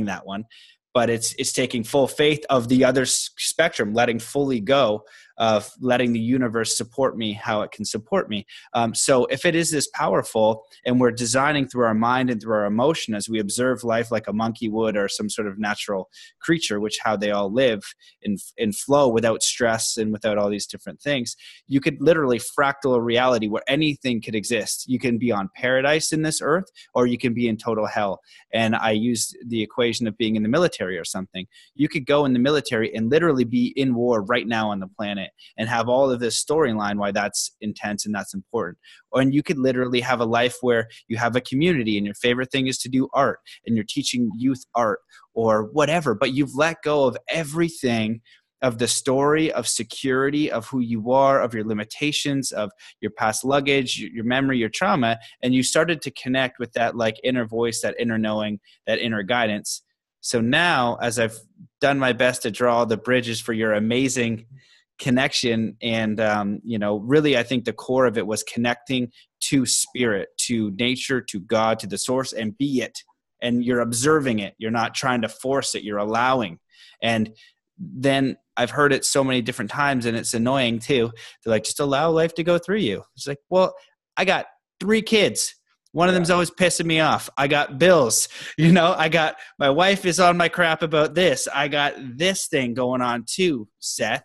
that one. But it's taking full faith of the other spectrum, letting fully go of letting the universe support me how it can support me. So if it is this powerful, and we're designing through our mind and through our emotion as we observe life like a monkey would, or some sort of natural creature, which how they all live in flow without stress and without all these different things, you could literally fractal a reality where anything could exist. You can be on paradise in this earth, or you can be in total hell. And I used the equation of being in the military or something. You could go in the military and literally be in war right now on the planet and have all of this storyline why that's intense and that's important. And you could literally have a life where you have a community and your favorite thing is to do art and you're teaching youth art or whatever, but you've let go of everything, of the story, of security, of who you are, of your limitations, of your past luggage, your memory, your trauma, and you started to connect with that like inner voice, that inner knowing, that inner guidance. So now, as I've done my best to draw the bridges for your amazing connection, and really I think the core of it was connecting to spirit, to nature, to God, to the source, and be it. And you're observing it. You're not trying to force it. You're allowing. And then I've heard it so many different times, and it's annoying too. They're like, just allow life to go through you. It's like, well, I got 3 kids. One of them's always pissing me off. I got bills. I got my wife is on my crap about this. I got this thing going on too, Seth.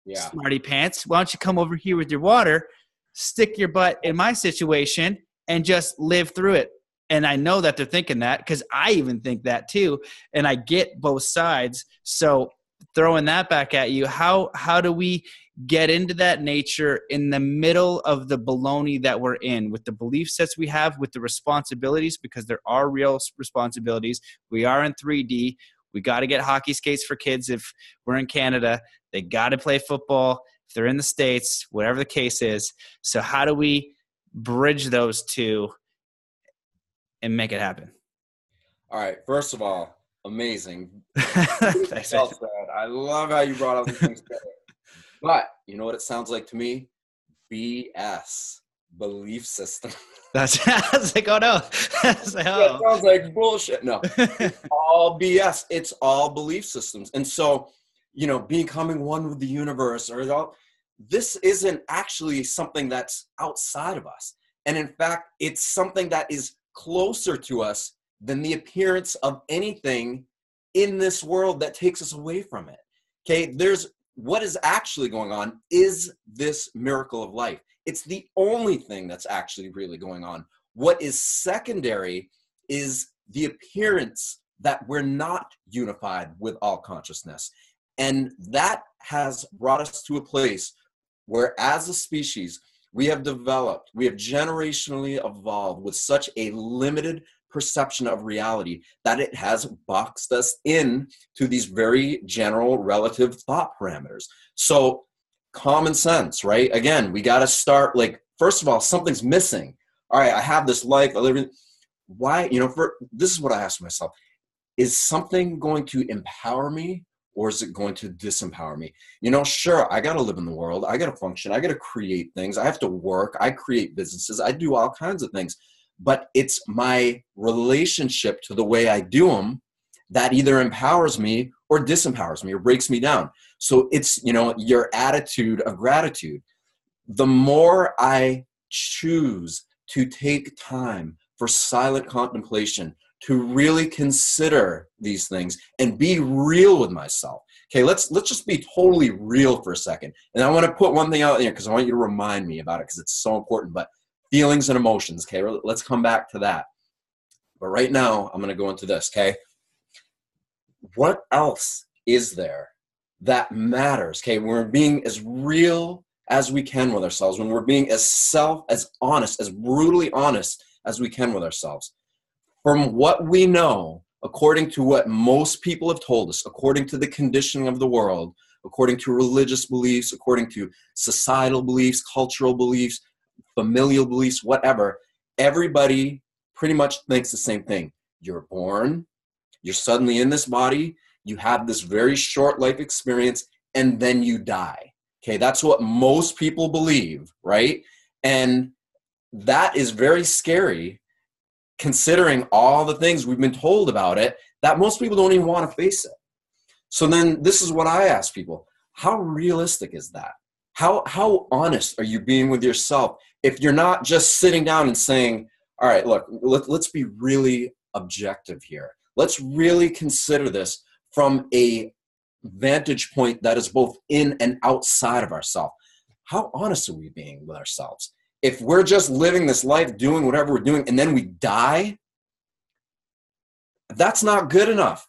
Yeah. Smarty pants. Why don't you come over here with your water, stick your butt in my situation, and just live through it. And I know that they're thinking that because I even think that too. And I get both sides. So throwing that back at you, how do we get into that nature in the middle of the baloney that we're in, with the belief sets we have, with the responsibilities, because there are real responsibilities. We are in 3D. We got to get hockey skates for kids if we're in Canada. They got to play football if they're in the States, whatever the case is. So how do we bridge those two and make it happen?
All right. First of all, amazing. Thanks, well said. I love how you brought all these things together. But you know what it sounds like to me? BS. Belief system.
That's like, oh no.
That sounds like bullshit. No, it's all BS. It's all belief systems. And so, becoming one with the universe, this isn't actually something that's outside of us. And in fact, it's something that is closer to us than the appearance of anything in this world that takes us away from it. Okay, what is actually going on is this miracle of life. It's the only thing that's actually really going on. What is secondary is the appearance that we're not unified with all consciousness. And that has brought us to a place where, as a species, we have generationally evolved with such a limited perception of reality that it has boxed us in to these very general relative thought parameters. So common sense, right? Again, we got to start, like, first of all, something's missing. All right, I have this life, I live in, why, this is what I ask myself. Is something going to empower me, or is it going to disempower me? Sure, I got to live in the world. I got to function. I got to create things. I have to work. I create businesses. I do all kinds of things. But it's my relationship to the way I do them that either empowers me or disempowers me or breaks me down. So it's, your attitude of gratitude. The more I choose to take time for silent contemplation, to really consider these things and be real with myself. Okay, let's just be totally real for a second. And I want to put one thing out there because I want you to remind me about it because it's so important. But feelings and emotions, okay? Let's come back to that. But right now, I'm going to go into this, okay? What else is there that matters, okay? When we're being as real as we can with ourselves, when we're being as honest, as brutally honest as we can with ourselves. From what we know, according to what most people have told us, according to the conditioning of the world, according to religious beliefs, according to societal beliefs, cultural beliefs, familial beliefs, whatever, everybody pretty much thinks the same thing. You're born, you're suddenly in this body, you have this very short life experience, and then you die. Okay, that's what most people believe, right? And that is very scary, considering all the things we've been told about it, that most people don't even want to face it. So then this is what I ask people. How realistic is that? How honest are you being with yourself if you're not just sitting down and saying, all right, look, let's be really objective here. Let's really consider this from a vantage point that is both in and outside of ourselves. How honest are we being with ourselves? If we're just living this life, doing whatever we're doing, and then we die, that's not good enough.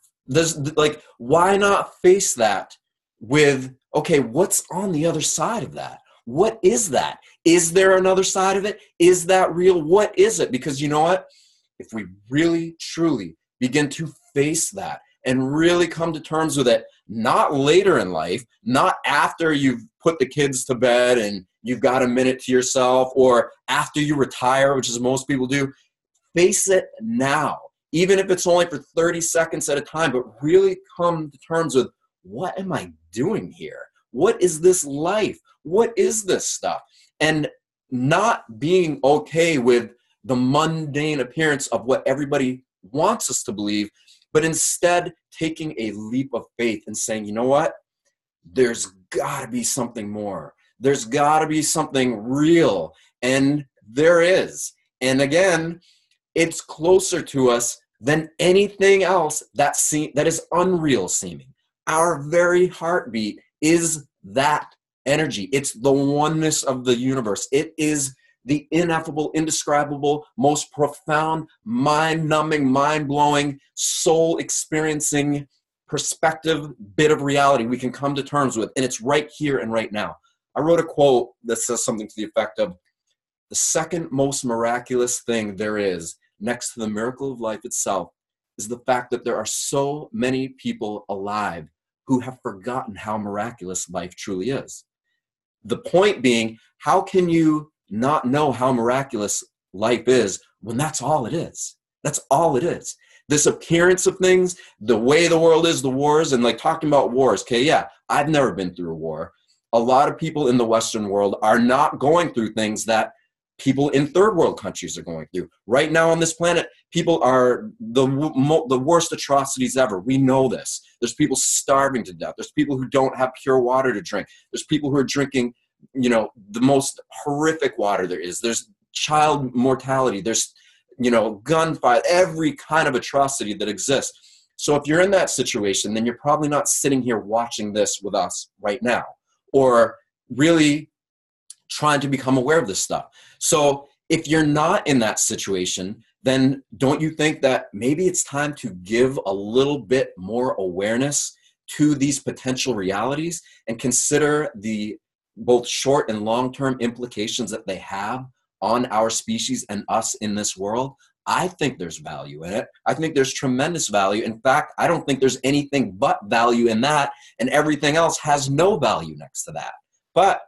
Why not face that with, okay, what's on the other side of that? What is that? Is there another side of it? Is that real? What is it? Because you know what? If we really, truly begin to face that and really come to terms with it, not later in life, not after you've put the kids to bed and you've got a minute to yourself, or after you retire, which is most people do. Face it now, even if it's only for 30 seconds at a time, but really come to terms with, what am I doing here? What is this life? What is this stuff? And not being okay with the mundane appearance of what everybody wants us to believe, but instead taking a leap of faith and saying, you know what? There's got to be something more. There's got to be something real. And there is. And again, it's closer to us than anything else that is unreal seeming. Our very heartbeat is that energy. It's the oneness of the universe. It is the ineffable, indescribable, most profound, mind-numbing, mind-blowing, soul-experiencing perspective bit of reality we can come to terms with. And it's right here and right now. I wrote a quote that says something to the effect of, the second most miraculous thing there is, next to the miracle of life itself, is the fact that there are so many people alive who have forgotten how miraculous life truly is. The point being, how can you not know how miraculous life is when that's all it is? That's all it is. This appearance of things, the way the world is, the wars, and like talking about wars, okay, yeah, I've never been through a war. A lot of people in the Western world are not going through things that people in third world countries are going through. Right now on this planet, people are the worst atrocities ever. We know this. There's people starving to death. There's people who don't have pure water to drink. There's people who are drinking, the most horrific water there is. There's child mortality. There's, gunfire, every kind of atrocity that exists. So if you're in that situation, then you're probably not sitting here watching this with us right now, or really trying to become aware of this stuff. So if you're not in that situation, then don't you think that maybe it's time to give a little bit more awareness to these potential realities and consider the both short and long-term implications that they have on our species and us in this world? I think there's value in it. I think there's tremendous value. In fact, I don't think there's anything but value in that, and everything else has no value next to that. But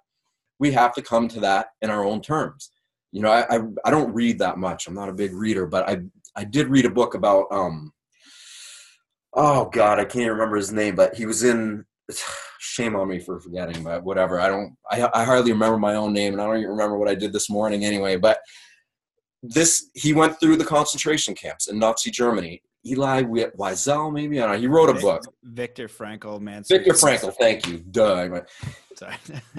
we have to come to that in our own terms. You know, I don't read that much. I'm not a big reader, but I did read a book about, oh God, I can't even remember his name, but he was in, shame on me for forgetting, but whatever. I hardly remember my own name, and I don't even remember what I did this morning anyway, but he went through the concentration camps in Nazi Germany. Elie Wiesel, maybe? I don't know. He wrote a book.
Viktor Frankl, man.
Viktor Frankl, thank you. Duh.
Sorry.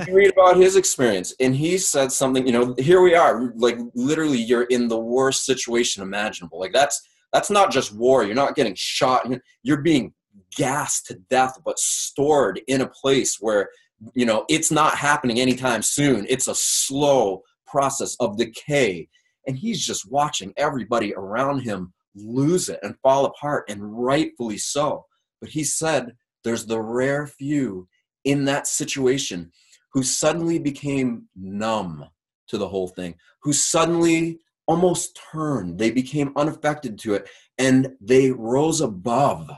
You read about his experience, and he said something, you know, here we are, like literally you're in the worst situation imaginable. Like that's not just war. You're not getting shot. You're being gassed to death, but stored in a place where, you know, it's not happening anytime soon. It's a slow process of decay. And he's just watching everybody around him lose it and fall apart, and rightfully so. But he said there's the rare few in that situation who suddenly became numb to the whole thing, who suddenly almost turned. They became unaffected to it, and they rose above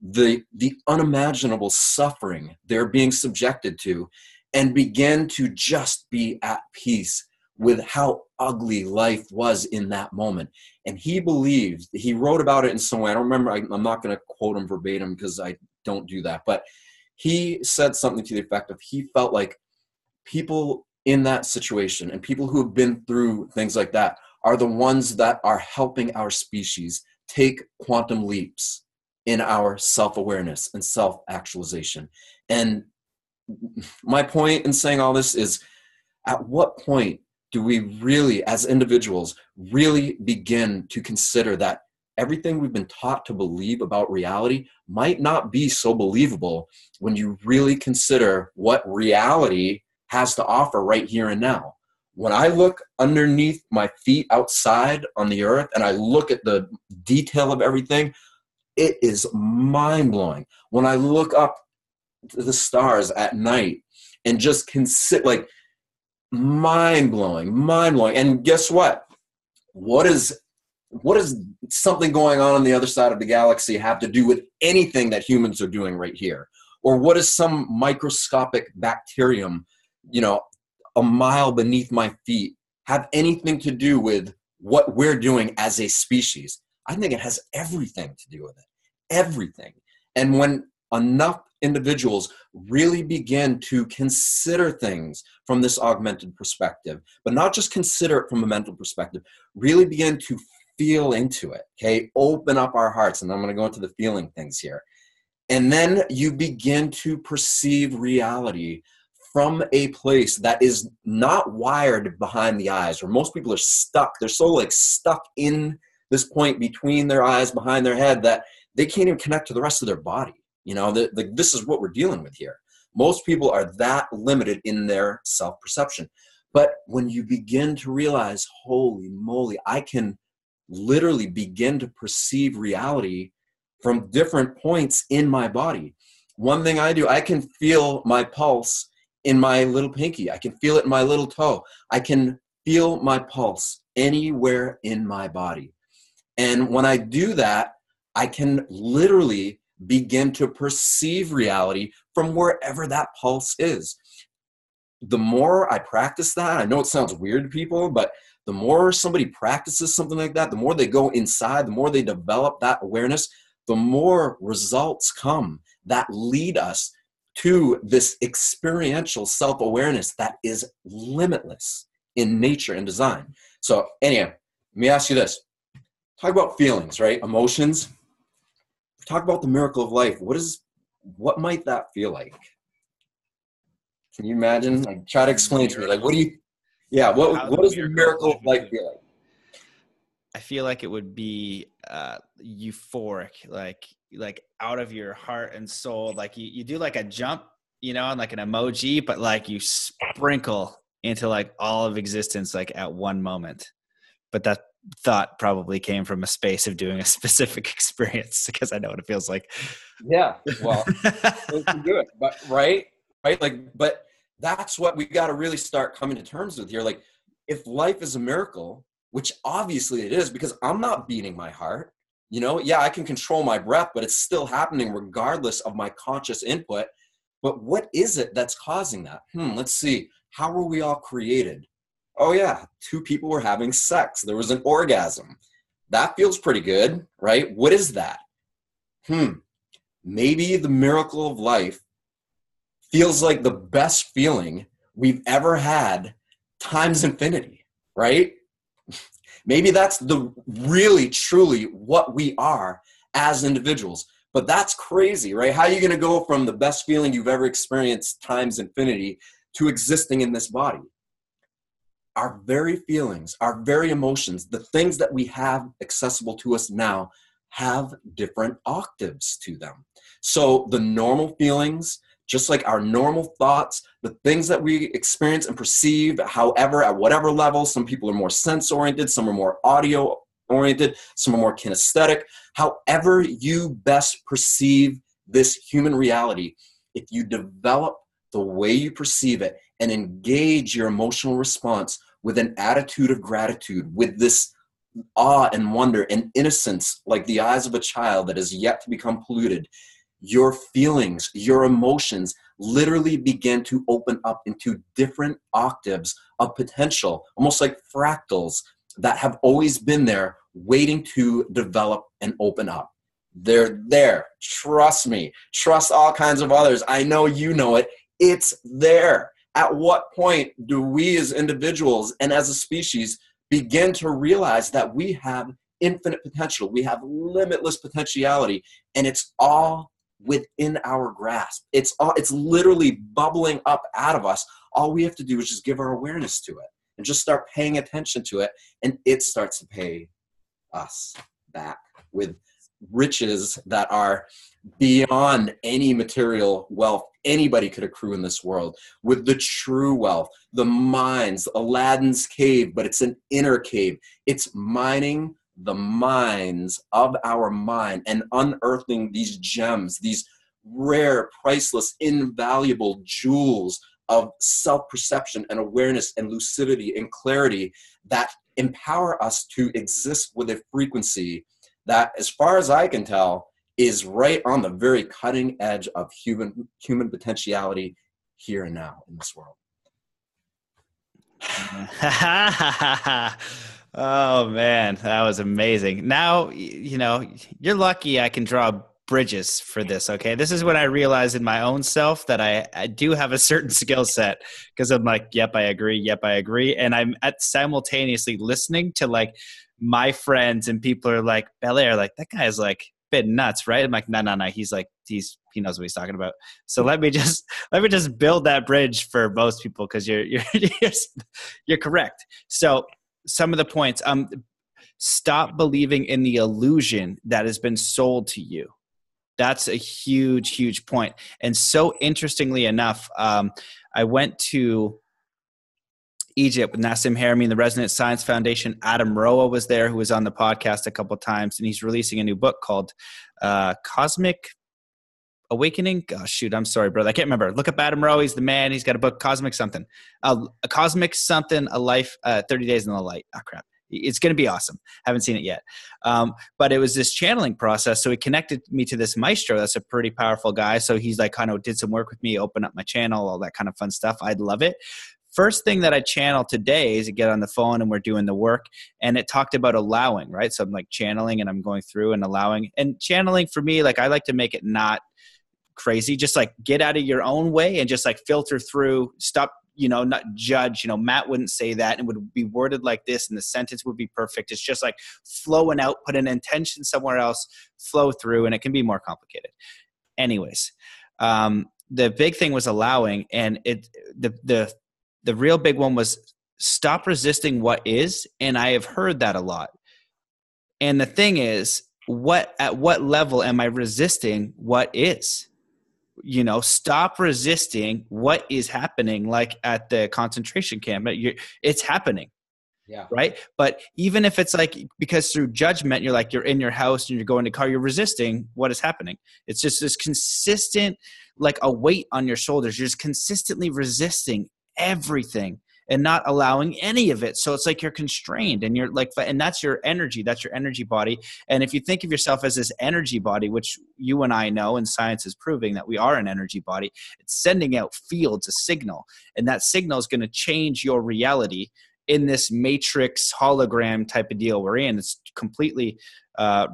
the unimaginable suffering they're being subjected to, and began to just be at peace with how ugly life was in that moment. And he believed, he wrote about it in some way. I don't remember, I'm not going to quote him verbatim because I don't do that, but he said something to the effect of, he felt like people in that situation and people who have been through things like that are the ones that are helping our species take quantum leaps in our self-awareness and self-actualization. And my point in saying all this is, at what point do we really, as individuals, really begin to consider that everything we've been taught to believe about reality might not be so believable when you really consider what reality has to offer right here and now? When I look underneath my feet outside on the earth and I look at the detail of everything, it is mind-blowing. When I look up to the stars at night and just consider, like, mind-blowing. And guess what? What is something going on the other side of the galaxy have to do with anything that humans are doing right here? Or what is some microscopic bacterium, you know, a mile beneath my feet have anything to do with what we're doing as a species? I think it has everything to do with it. Everything. And when enough individuals really begin to consider things from this augmented perspective, but not just consider it from a mental perspective, really begin to feel into it, okay? Open up our hearts, and I'm going to go into the feeling things here. And then you begin to perceive reality from a place that is not wired behind the eyes, where most people are stuck. They're so like stuck in this point between their eyes, behind their head, that they can't even connect to the rest of their body. You know, this is what we're dealing with here. Most people are that limited in their self-perception. But when you begin to realize, holy moly, I can literally begin to perceive reality from different points in my body. One thing I do, I can feel my pulse in my little pinky. I can feel it in my little toe. I can feel my pulse anywhere in my body. And when I do that, I can literally begin to perceive reality from wherever that pulse is. The more I practice that, I know it sounds weird to people, but the more somebody practices something like that, the more they go inside, the more they develop that awareness, the more results come that lead us to this experiential self-awareness that is limitless in nature and design. So anyway, let me ask you this. Talk about feelings, right? Emotions. Talk about the miracle of life. What might that feel like? Can you imagine? Like, try to explain to me. Like, what does the miracle of life feel like?
I feel like it would be euphoric, like out of your heart and soul. Like you do like a jump, you know, and like an emoji, but like you sprinkle into like all of existence, like at one moment. But that thought probably came from a space of doing a specific experience, because I know what it feels like.
Yeah. Well, you can do it, but right. Like, but that's what we got to really start coming to terms with here. Like, if life is a miracle, which obviously it is, because I'm not beating my heart, yeah, I can control my breath, but it's still happening regardless of my conscious input. But what is it that's causing that? Let's see. How were we all created? Oh yeah, two people were having sex. There was an orgasm. That feels pretty good, right? What is that? Maybe the miracle of life feels like the best feeling we've ever had times infinity, right? Maybe that's the really, truly what we are as individuals. But that's crazy, right? How are you going to go from the best feeling you've ever experienced times infinity to existing in this body? Our very feelings, our very emotions, the things that we have accessible to us now have different octaves to them. So the normal feelings, just like our normal thoughts, the things that we experience and perceive, however, at whatever level, some people are more sense-oriented, some are more audio-oriented, some are more kinesthetic. However you best perceive this human reality, if you develop the way you perceive it and engage your emotional response with an attitude of gratitude, with this awe and wonder and innocence, like the eyes of a child that is yet to become polluted, your feelings, your emotions literally begin to open up into different octaves of potential, almost like fractals that have always been there waiting to develop and open up. They're there. Trust me. Trust all kinds of others. I know you know it. It's there. At what point do we as individuals and as a species begin to realize that we have infinite potential? We have limitless potentiality, and it's all within our grasp. It's literally bubbling up out of us. All we have to do is just give our awareness to it and just start paying attention to it, and it starts to pay us back with riches that are beyond any material wealth anybody could accrue in this world, with the true wealth, the mines, Aladdin's cave, but it's an inner cave. It's mining the mines of our mind and unearthing these gems, these rare, priceless, invaluable jewels of self-perception and awareness and lucidity and clarity that empower us to exist with a frequency that, as far as I can tell, is right on the very cutting edge of human potentiality here and now in this world.
Oh man, that was amazing. Now, you're lucky I can draw bridges for this. Okay. This is when I realized in my own self that I do have a certain skill set, because I'm like, yep, I agree. Yep, I agree. And I'm simultaneously listening to like my friends, and people are like, Belair, like that guy's like a bit nuts, right? I'm like, no. He's like, he knows what he's talking about. So let me just build that bridge for most people, because you're correct. So some of the points, stop believing in the illusion that has been sold to you. That's a huge, huge point. And so interestingly enough, I went to Egypt with Nassim Harami and the Resonant Science Foundation. Adam Roa was there, who was on the podcast a couple of times, and he's releasing a new book called Cosmic Awakening. Oh, shoot, I'm sorry, brother. I can't remember. Look up Adam Roa. He's the man. He's got a book, Cosmic something. A Cosmic something, a life, 30 Days in the Light. Oh, crap. It's going to be awesome. Haven't seen it yet. But it was this channeling process. So he connected me to this maestro. That's a pretty powerful guy. So he's like kind of did some work with me, open up my channel, all that kind of fun stuff. I'd love it. First thing that I channel today is to get on the phone and we're doing the work, and it talked about allowing, right? So I'm like channeling and I'm going through and allowing, and channeling for me, like I like to make it not crazy, just like get out of your own way and just like filter through, stop, not judge. Matt wouldn't say that, and would be worded like this, and the sentence would be perfect. It's just like flowing out, put an intention somewhere else, flow through, and it can be more complicated. Anyways, the big thing was allowing, and the real big one was stop resisting what is. And I have heard that a lot. And the thing is, at what level am I resisting what is? stop resisting what is happening, like at the concentration camp. It's happening.
Yeah.
Right. But even if it's like, because through judgment, you're in your house and you're going to car, you're resisting what is happening. It's just this consistent, like a weight on your shoulders. You're just consistently resisting everything and not allowing any of it. So it's like you're constrained, and you're like, and that's your energy body. And if you think of yourself as this energy body, which you and I know, and science is proving that we are an energy body, it's sending out fields, a signal, and that signal is going to change your reality in this matrix hologram type of deal we're in. It's completely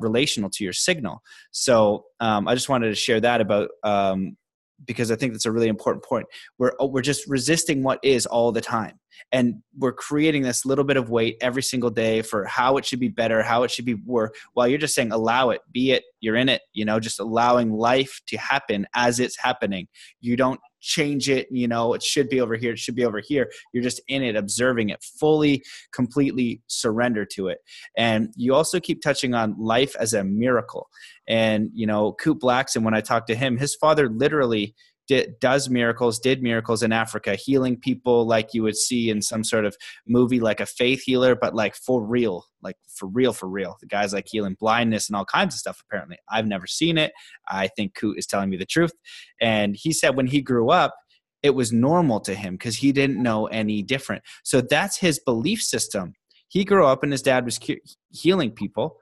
relational to your signal. So I just wanted to share that about, because I think that's a really important point. We're just resisting what is all the time. And we're creating this little bit of weight every single day for how it should be better, how it should be worse. While you're just saying, allow it, be it, you're in it, just allowing life to happen as it's happening. You don't change it, it should be over here, it should be over here. You're just in it, observing it, fully, completely surrender to it. And you also keep touching on life as a miracle. And, Coop Blackson, when I talked to him, his father literally did miracles in Africa, healing people like you would see in some sort of movie, like a faith healer, but like for real. The guy's like healing blindness and all kinds of stuff. Apparently, I've never seen it. I think Coot is telling me the truth. And he said when he grew up, it was normal to him because he didn't know any different. So that's his belief system. He grew up and his dad was healing people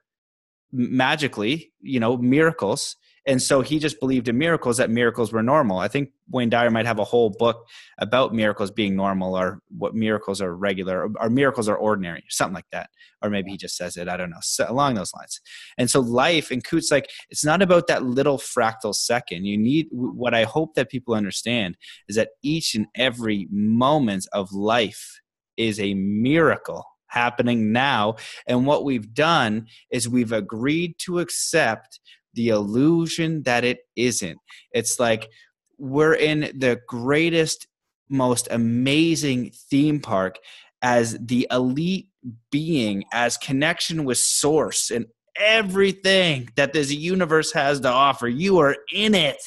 magically, miracles. And so he just believed in miracles, that miracles were normal. I think Wayne Dyer might have a whole book about miracles being normal, or what miracles are regular, or miracles are ordinary, something like that. Or maybe he just says it, I don't know, so along those lines. And so life, and Coot's like, it's not about that little fractal second. What I hope that people understand is that each and every moment of life is a miracle happening now. And what we've done is we've agreed to accept the illusion that it isn't. It's like we're in the greatest, most amazing theme park as the elite being, as connection with source and everything that this universe has to offer. You are in it.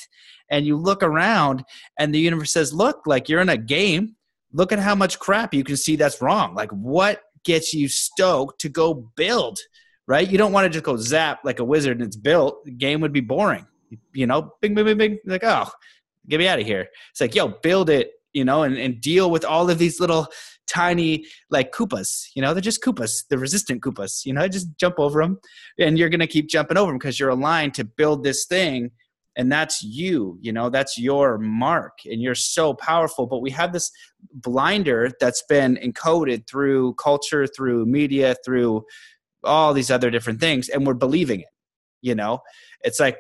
And you look around and the universe says, look, like you're in a game. Look at how much crap you can see that's wrong. Like, what gets you stoked to go build? Right? You don't want to just go zap like a wizard and it's built. The game would be boring. Bing, bing, bing, bing. Like, oh, get me out of here. It's like, yo, build it, and deal with all of these little tiny like Koopas. They're just Koopas, the resistant Koopas. Just jump over them, and you're going to keep jumping over them because you're aligned to build this thing. And that's you, that's your mark, and you're so powerful. But we have this blinder that's been encoded through culture, through media, through all these other different things, and we're believing it. It's like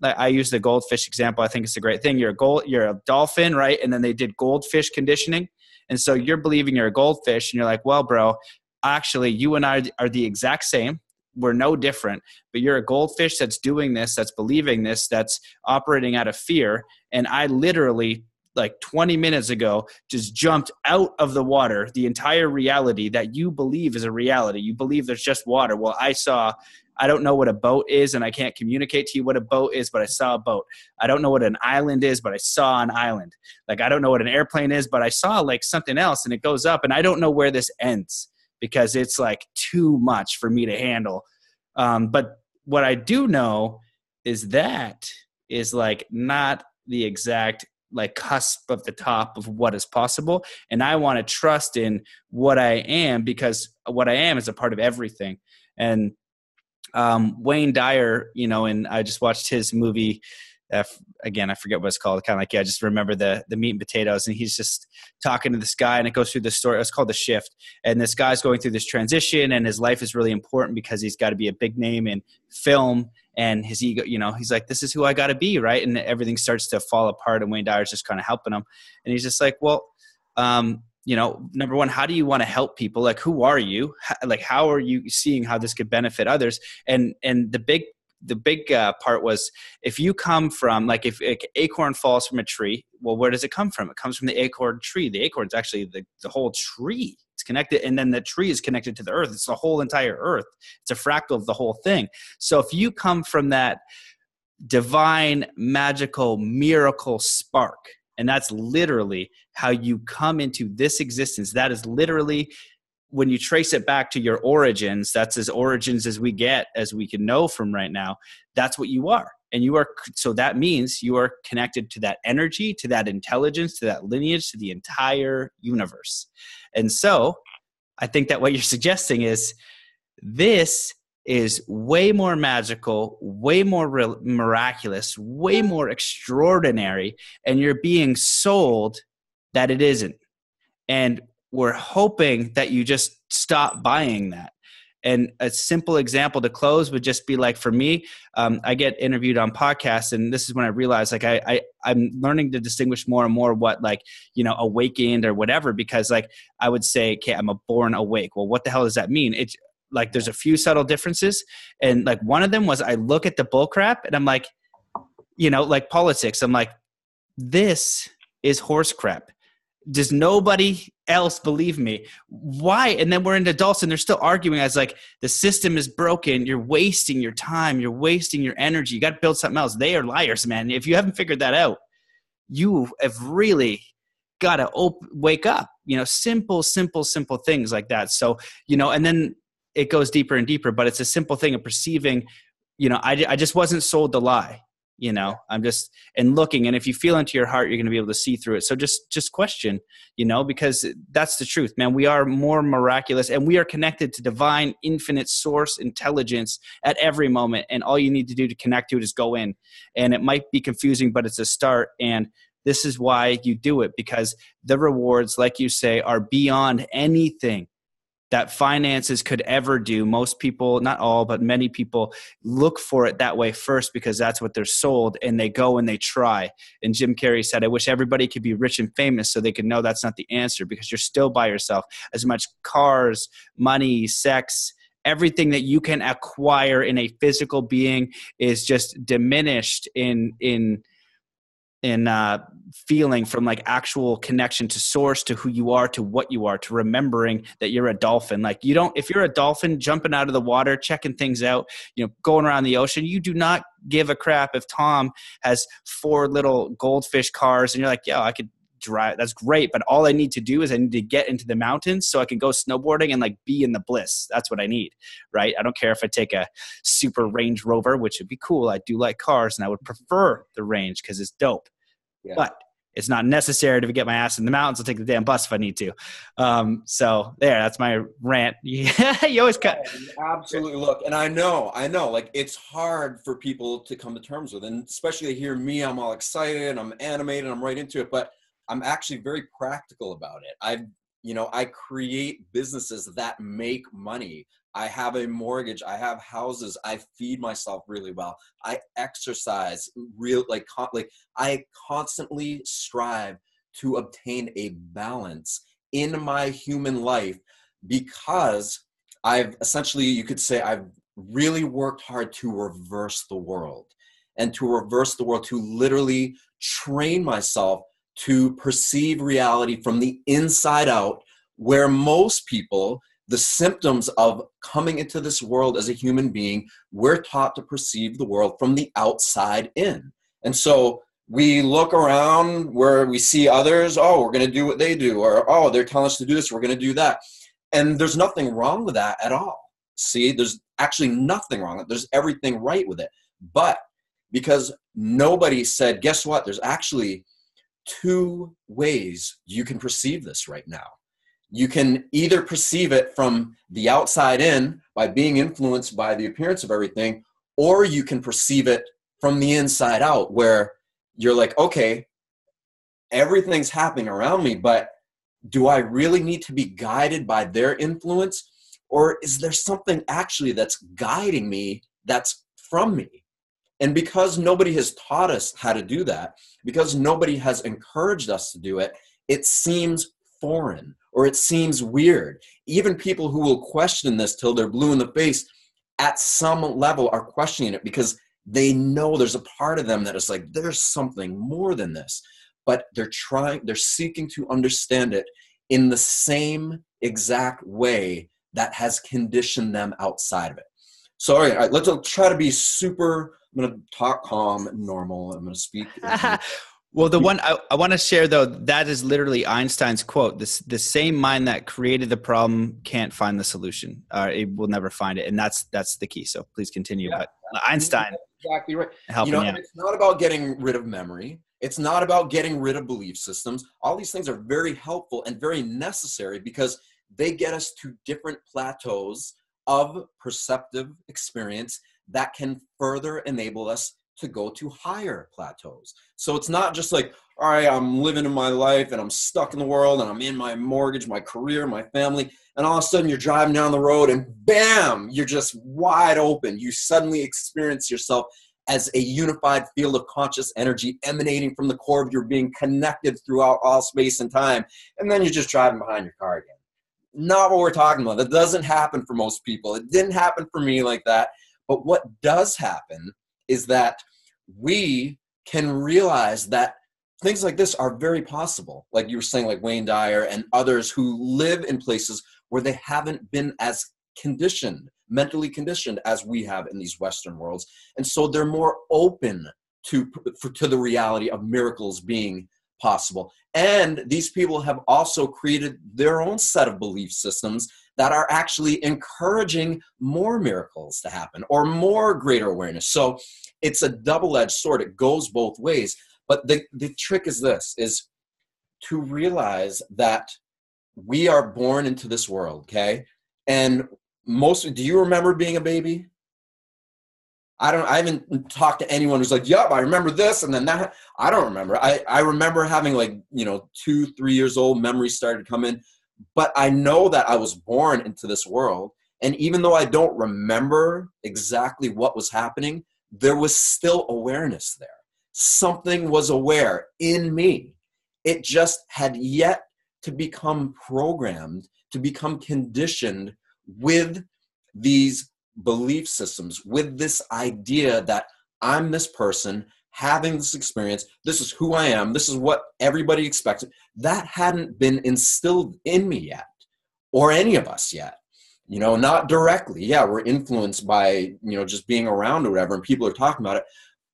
I use the goldfish example. I think it's a great thing. You're a dolphin, right? And then they did goldfish conditioning. And so you're believing you're a goldfish, and you're like, well, bro, actually you and I are the exact same. We're no different, but you're a goldfish that's doing this, that's believing this, that's operating out of fear. And I literally, like 20 minutes ago, just jumped out of the water. The entire reality that you believe is a reality. You believe there's just water. Well, I don't know what a boat is, and I can't communicate to you what a boat is, but I saw a boat. I don't know what an island is, but I saw an island. Like, I don't know what an airplane is, but I saw like something else, and it goes up, and I don't know where this ends because it's like too much for me to handle. But what I do know is that is like not the exact like cusp of the top of what is possible. And I want to trust in what I am, because what I am is a part of everything. And Wayne Dyer, and I just watched his movie. Again, I forget what it's called. Kind of like, I just remember the meat and potatoes. And he's just talking to this guy, and it goes through the story. It's called The Shift. And this guy's going through this transition, and his life is really important because he's got to be a big name in film. And his ego, he's like, this is who I got to be, right? And everything starts to fall apart, and Wayne Dyer's just kind of helping him. And he's just like, well, number one, how do you want to help people? Like, who are you? How are you seeing how this could benefit others? And the big part was, if you come from, like, if an acorn falls from a tree, well, where does it come from? It comes from the acorn tree. The acorn is actually the whole tree. It's connected, and then the tree is connected to the earth. It's the whole entire earth. It's a fractal of the whole thing. So if you come from that divine, magical, miracle spark. And that's literally how you come into this existence. That is literally, when you trace it back to your origins, that's as origins as we get, as we can know from right now, that's what you are. And you are, so that means you are connected to that energy, to that intelligence, to that lineage, to the entire universe. And so I think that what you're suggesting is this is way more magical, way more miraculous, way more extraordinary, and you're being sold that it isn't. And we're hoping that you just stop buying that. And a simple example to close would just be like, for me, I get interviewed on podcasts, and this is when I realized, like, I'm learning to distinguish more and more what, like, you know, awakened or whatever, because like I would say, okay, I'm a born awake. Well, what the hell does that mean? It's like, there's a few subtle differences. And like, one of them was, I look at the bull crap and I'm like, you know, like politics, I'm like, this is horse crap. Does nobody else believe me? Why? And then we're into adults and they're still arguing as like, the system is broken. You're wasting your time. You're wasting your energy. You got to build something else. They are liars, man. If you haven't figured that out, you have really got to wake up, you know, simple things like that. So, you know, and then it goes deeper and deeper, but it's a simple thing of perceiving, you know, I just wasn't sold the lie. You know, I'm just, and looking, and if you feel into your heart, you're going to be able to see through it. So just question, you know, because that's the truth, man. We are more miraculous, and we are connected to divine, infinite source intelligence at every moment. And all you need to do to connect to it is go in. And it might be confusing, but it's a start. And this is why you do it, because the rewards, like you say, are beyond anything that finances could ever do. Most people, not all, but many people look for it that way first, because that's what they're sold, and they go and they try. And Jim Carrey said, I wish everybody could be rich and famous so they could know that's not the answer, because you're still by yourself. As much cars, money, sex, everything that you can acquire in a physical being is just diminished in feeling from like actual connection to source, to who you are, to what you are, to remembering that you're a dolphin. Like, you don't, if you're a dolphin jumping out of the water, checking things out, you know, going around the ocean, you do not give a crap if Tom has 4 little goldfish cars and you're like, yeah, I could drive. That's great. But all I need to do is I need to get into the mountains so I can go snowboarding and like be in the bliss. That's what I need. Right. I don't care if I take a super Range Rover, which would be cool. I do like cars, and I would prefer the Range because it's dope. Yeah. But it's not necessary to get my ass in the mountains. I'll take the damn bus if I need to. So there, that's my rant. Yeah, you always cut.
Absolutely. Look, and I know, like, it's hard for people to come to terms with, and especially to hear me, I'm all excited, I'm animated, I'm right into it, but I'm actually very practical about it. I create businesses that make money. I have a mortgage. I have houses. I feed myself really well. I exercise I constantly strive to obtain a balance in my human life, because I've essentially, you could say, I've really worked hard to reverse the world, and to literally train myself to perceive reality from the inside out, where most people, the symptoms of coming into this world as a human being, we're taught to perceive the world from the outside in. And so we look around where we see others, oh, we're going to do what they do, or, oh, they're telling us to do this, we're going to do that. And there's nothing wrong with that at all. See, there's actually nothing wrong with it. There's everything right with it. But because nobody said, guess what? There's actually 2 ways you can perceive this right now. You can either perceive it from the outside in by being influenced by the appearance of everything, or you can perceive it from the inside out, where you're like, okay, everything's happening around me, but do I really need to be guided by their influence? Or is there something actually that's guiding me that's from me? And because nobody has taught us how to do that, because nobody has encouraged us to do it, it seems foreign, or it seems weird. Even people who will question this till they're blue in the face, at some level are questioning it, because they know there's a part of them that is like, there's something more than this. But they're seeking to understand it in the same exact way that has conditioned them outside of it. So all right, let's try to be super I'm going to talk calm and normal. I'm going to speak.
Well, the one I want to share, though, that is literally Einstein's quote. The same mind that created the problem can't find the solution. It will never find it. And that's the key. So please continue.
Yeah,
but Einstein.
Exactly right.
Helping
you know, it's not about getting rid of memory. It's not about getting rid of belief systems. All these things are very helpful and very necessary because they get us to different plateaus of perceptive experience that can further enable us to go to higher plateaus. So it's not just like, all right, I'm living in my life and I'm stuck in the world and I'm in my mortgage, my career, my family, and all of a sudden you're driving down the road and bam, you're just wide open. You suddenly experience yourself as a unified field of conscious energy emanating from the core of your being, connected throughout all space and time, and then you're just driving behind your car again. Not what we're talking about. That doesn't happen for most people. It didn't happen for me like that. But what does happen is that we can realize that things like this are very possible. Like you were saying, like Wayne Dyer and others who live in places where they haven't been as conditioned, mentally conditioned as we have in these Western worlds. And so they're more open to the reality of miracles being possible. And these people have also created their own set of belief systems that are actually encouraging more miracles to happen or more greater awareness. So it's a double-edged sword. It goes both ways. But the trick is this, is to realize that we are born into this world, okay? And do you remember being a baby? I haven't talked to anyone who's like, yep, I remember this and then that. I don't remember. I remember having 2-3 years old, memories started to come in. But I know that I was born into this world. And even though I don't remember exactly what was happening, there was still awareness there. Something was aware in me. It just had yet to become programmed, to become conditioned with these belief systems, with this idea that I'm this person having this experience, this is who I am, this is what everybody expects. That hadn't been instilled in me yet, or any of us yet. Not directly. Yeah, we're influenced by, just being around or whatever, and people are talking about it,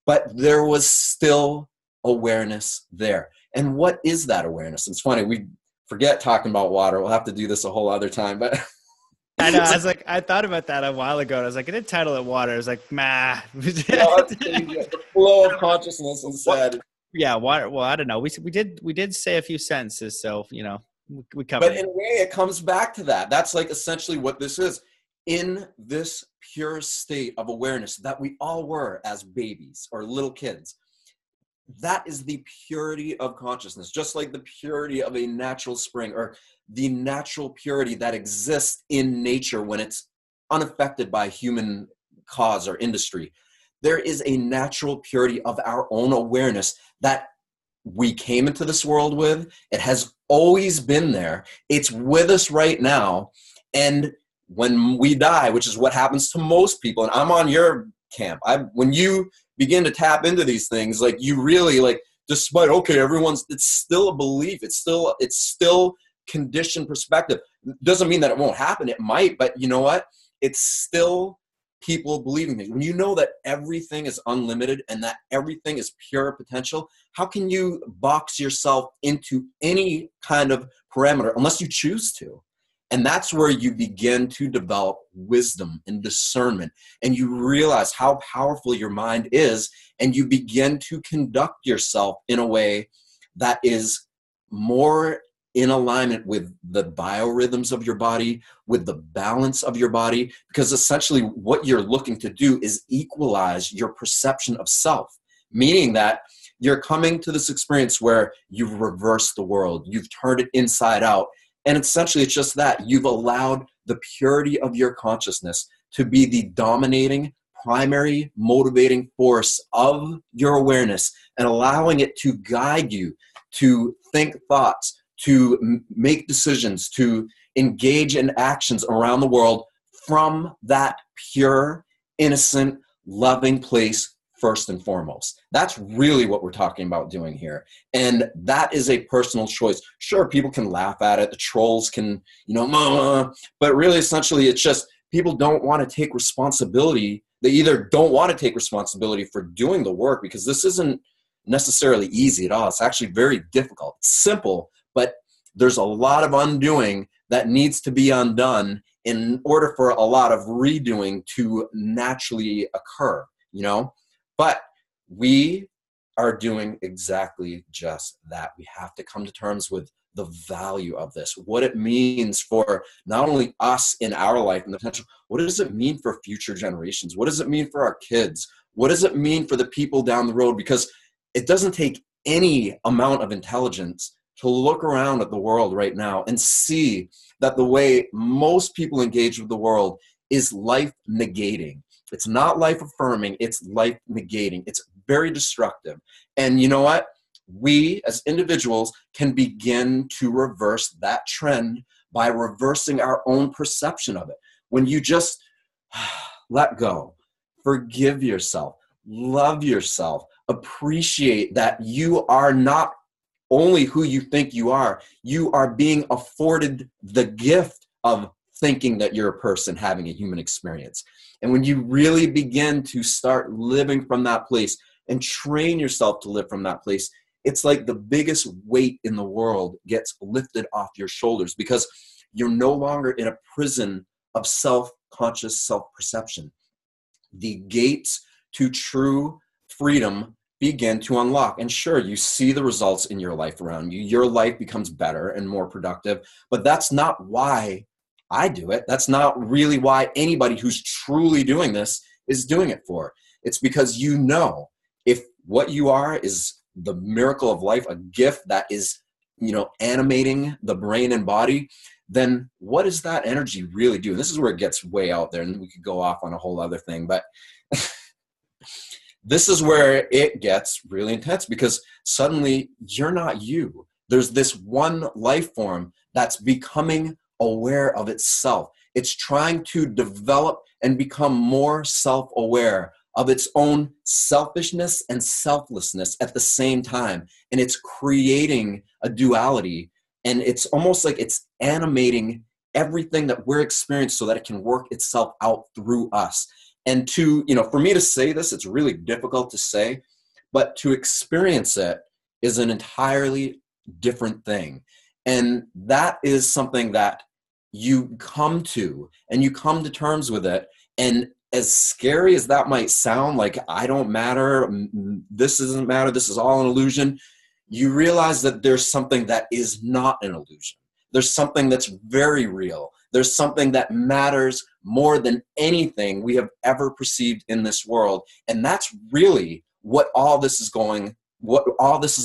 but there was still awareness there. And what is that awareness? It's funny, we forget talking about water. We'll have to do this a whole other time, but
I know. I thought about that a while ago. And I was like, I did title it water. I was like, nah.
The flow of consciousness instead.
Yeah, water. Well, I don't know. We did say a few sentences, so we covered.
But in a way, it comes back to that. That's like essentially what this is. In this pure state of awareness that we all were as babies or little kids, that is the purity of consciousness, just like the purity of a natural spring or the natural purity that exists in nature when it's unaffected by human cause or industry. There is a natural purity of our own awareness that we came into this world with. It has always been there. It's with us right now. And when we die, which is what happens to most people, and I'm on your camp, when you begin to tap into these things, like you really despite, okay, it's still a belief. It's still conditioned perspective. Doesn't mean that it won't happen. It might, but you know what? It's still people believing things. When you know that everything is unlimited and that everything is pure potential, how can you box yourself into any kind of parameter unless you choose to? And that's where you begin to develop wisdom and discernment, and you realize how powerful your mind is, and you begin to conduct yourself in a way that is more in alignment with the biorhythms of your body, with the balance of your body, because essentially what you're looking to do is equalize your perception of self, meaning that you're coming to this experience where you've reversed the world, you've turned it inside out, and essentially it's just that. You've allowed the purity of your consciousness to be the dominating, primary, motivating force of your awareness, and allowing it to guide you to think thoughts, to make decisions, to engage in actions around the world from that pure, innocent, loving place first and foremost. That's really what we're talking about doing here. And that is a personal choice. Sure, people can laugh at it. The trolls can, but really essentially it's just people don't want to take responsibility. They either don't want to take responsibility for doing the work, because this isn't necessarily easy at all. It's actually very difficult. It's simple, but there's a lot of undoing that needs to be undone in order for a lot of redoing to naturally occur, you know? But we are doing exactly just that. We have to come to terms with the value of this, what it means for not only us in our life and the potential, what does it mean for future generations? What does it mean for our kids? What does it mean for the people down the road? Because it doesn't take any amount of intelligence to look around at the world right now and see that the way most people engage with the world is life negating. It's not life affirming, it's life negating. It's very destructive. And you know what? We as individuals can begin to reverse that trend by reversing our own perception of it. When you just let go, forgive yourself, love yourself, appreciate that you are not only who you think you are being afforded the gift of thinking that you're a person having a human experience. And when you really begin to start living from that place and train yourself to live from that place, it's like the biggest weight in the world gets lifted off your shoulders, because you're no longer in a prison of self-conscious self-perception. The gates to true freedom begin to unlock. And sure, you see the results in your life around you. Your life becomes better and more productive, but that's not why I do it. That's not really why anybody who's truly doing this is doing it for. It's because you know, if what you are is the miracle of life, a gift that is, you know, animating the brain and body, then what does that energy really do? And this is where it gets way out there, and we could go off on a whole other thing, but this is where it gets really intense, because suddenly you're not you. There's this one life form that's becoming aware of itself. It's trying to develop and become more self-aware of its own selfishness and selflessness at the same time. And it's creating a duality, and it's almost like it's animating everything that we're experiencing so that it can work itself out through us. And to, you know, for me to say this, it's really difficult to say, but to experience it is an entirely different thing. And that is something that you come to, and you come to terms with it. And as scary as that might sound, like I don't matter, this doesn't matter, this is all an illusion, you realize that there's something that is not an illusion. There's something that's very real. There's something that matters more than anything we have ever perceived in this world. And that's really what all this is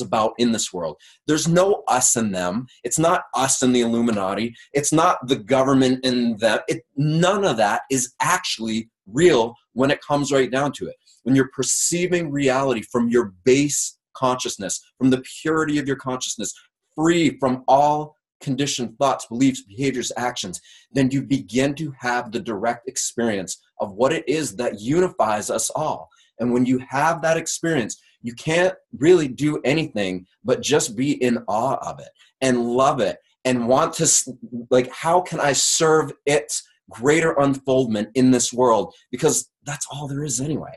about in this world. There's no us and them. It's not us and the Illuminati. It's not the government and them. None of that is actually real when it comes right down to it. When you're perceiving reality from your base consciousness, from the purity of your consciousness, free from all conditioned thoughts, beliefs, behaviors, actions, then you begin to have the direct experience of what it is that unifies us all. And when you have that experience, you can't really do anything but just be in awe of it and love it and want to, like, how can I serve its greater unfoldment in this world? Because that's all there is anyway.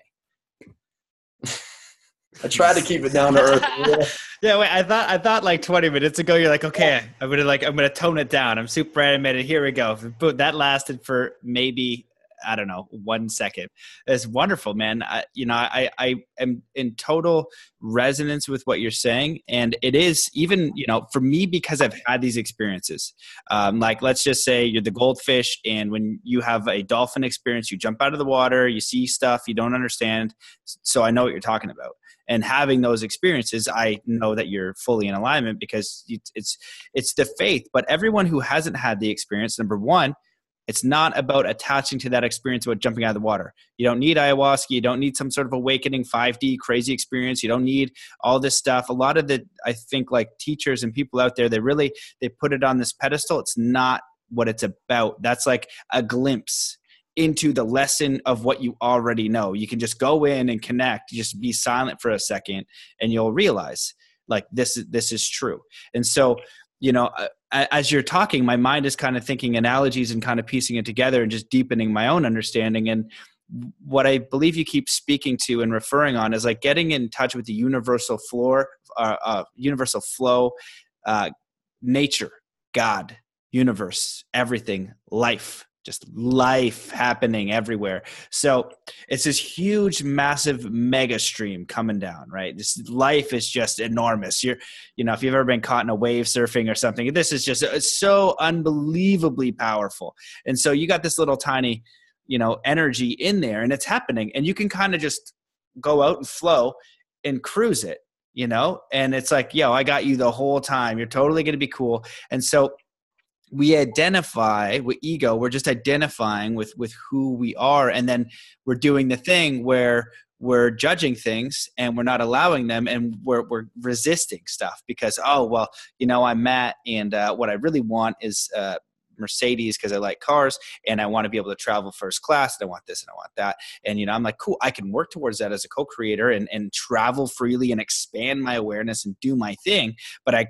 I tried to keep it down to earth.
Yeah, wait, I thought like 20 minutes ago, you're like, okay, I'm gonna tone it down. I'm super animated. Here we go. But that lasted for maybe, I don't know, 1 second. It's wonderful, man. I am in total resonance with what you're saying. And it is even, for me, because I've had these experiences, like, let's just say you're the goldfish, and when you have a dolphin experience, you jump out of the water, you see stuff you don't understand. So I know what you're talking about. And having those experiences, I know that you're fully in alignment, because it's the faith. But everyone who hasn't had the experience, number one, it's not about attaching to that experience about jumping out of the water. You don't need ayahuasca. You don't need some sort of awakening 5D crazy experience. You don't need all this stuff. A lot of I think, like, teachers and people out there, they put it on this pedestal. It's not what it's about. That's like a glimpse into the lesson of what you already know. You can just go in and connect, just be silent for a second, and you'll realize, like, this is true. And so, as you're talking, my mind is kind of thinking analogies and kind of piecing it together and just deepening my own understanding. And what I believe you keep speaking to and referring on is like getting in touch with the universal universal flow, nature, God, universe, everything, life, just life happening everywhere. So it's this huge, massive mega stream coming down, right? This life is just enormous. If you've ever been caught in a wave surfing or something, this is just so unbelievably powerful. And so you got this little tiny, energy in there, and it's happening, and you can kind of just go out and flow and cruise it, and it's like, I got you the whole time. You're totally going to be cool. And so we identify with ego. We're just identifying with who we are. And then we're doing the thing where we're judging things and we're not allowing them. And we're resisting stuff because, I'm Matt. And what I really want is Mercedes because I like cars and I want to be able to travel first class and I want this and I want that. And, I'm like, cool, I can work towards that as a co-creator and travel freely and expand my awareness and do my thing. But I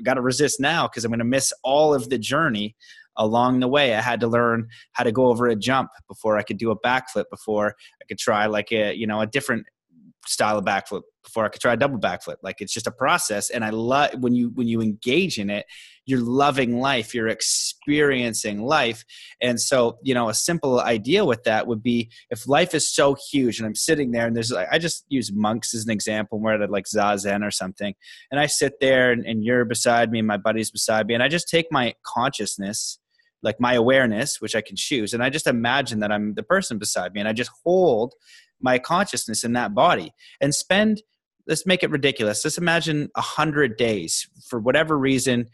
got to resist now because I'm going to miss all of the journey along the way. I had to learn how to go over a jump before I could do a backflip, before I could try like a different style of backflip, before I could try a double backflip. Like it's just a process. And I love when you engage in it, you're loving life, you're experiencing life. And so, a simple idea with that would be if life is so huge and I'm sitting there and there's like, I just use monks as an example, where at like Zazen or something. And I sit there and you're beside me and my buddy's beside me. And I just take my consciousness, like my awareness, which I can choose. And I just imagine that I'm the person beside me and I just hold my consciousness in that body and let's make it ridiculous. Let's imagine 100 days. For whatever reason,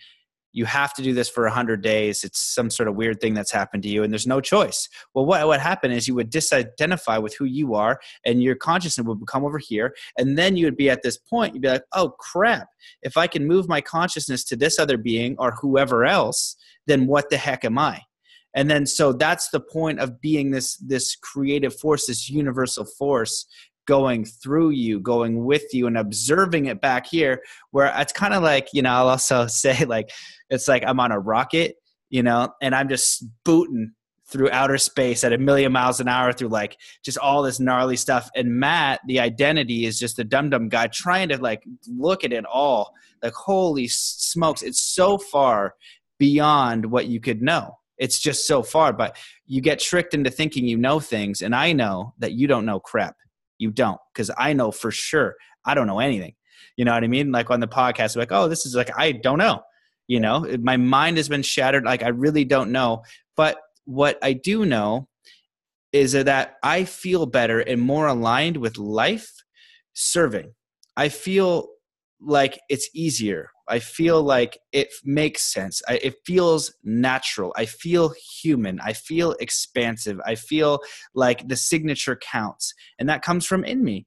you have to do this for 100 days. It's some sort of weird thing that's happened to you and there's no choice. Well, what happened is you would disidentify with who you are and your consciousness would come over here. And then you would be at this point, you'd be like, oh crap, if I can move my consciousness to this other being or whoever else, then what the heck am I? And then, so that's the point of being this creative force, this universal force going through you, going with you and observing it back here, where it's kind of like, I'll also say like, it's like I'm on a rocket, and I'm just booting through outer space at 1,000,000 miles an hour through like just all this gnarly stuff. And Matt, the identity, is just the dum-dum guy trying to like look at it all like, holy smokes, it's so far beyond what you could know. It's just so far, but you get tricked into thinking you know things. And I know that you don't know crap. You don't, because I know for sure I don't know anything. You know what I mean? Like on the podcast, like, oh, this is like, I don't know. My mind has been shattered. Like I really don't know. But what I do know is that I feel better and more aligned with life serving. I feel like it's easier. I feel like it makes sense. It feels natural. I feel human. I feel expansive. I feel like the signature counts. And that comes from in me,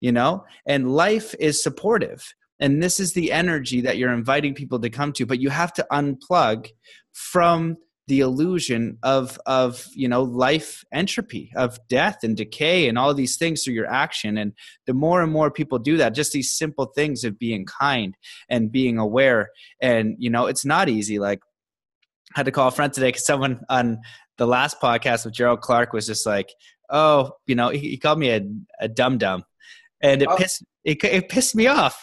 and life is supportive. And this is the energy that you're inviting people to come to, but you have to unplug from the illusion of life entropy, of death and decay and all these things through your action. And the more and more people do that, just these simple things of being kind and being aware. And, it's not easy. Like I had to call a friend today because someone on the last podcast with Gerald Clark was just like, oh, he called me a dum-dum. And it pissed me off,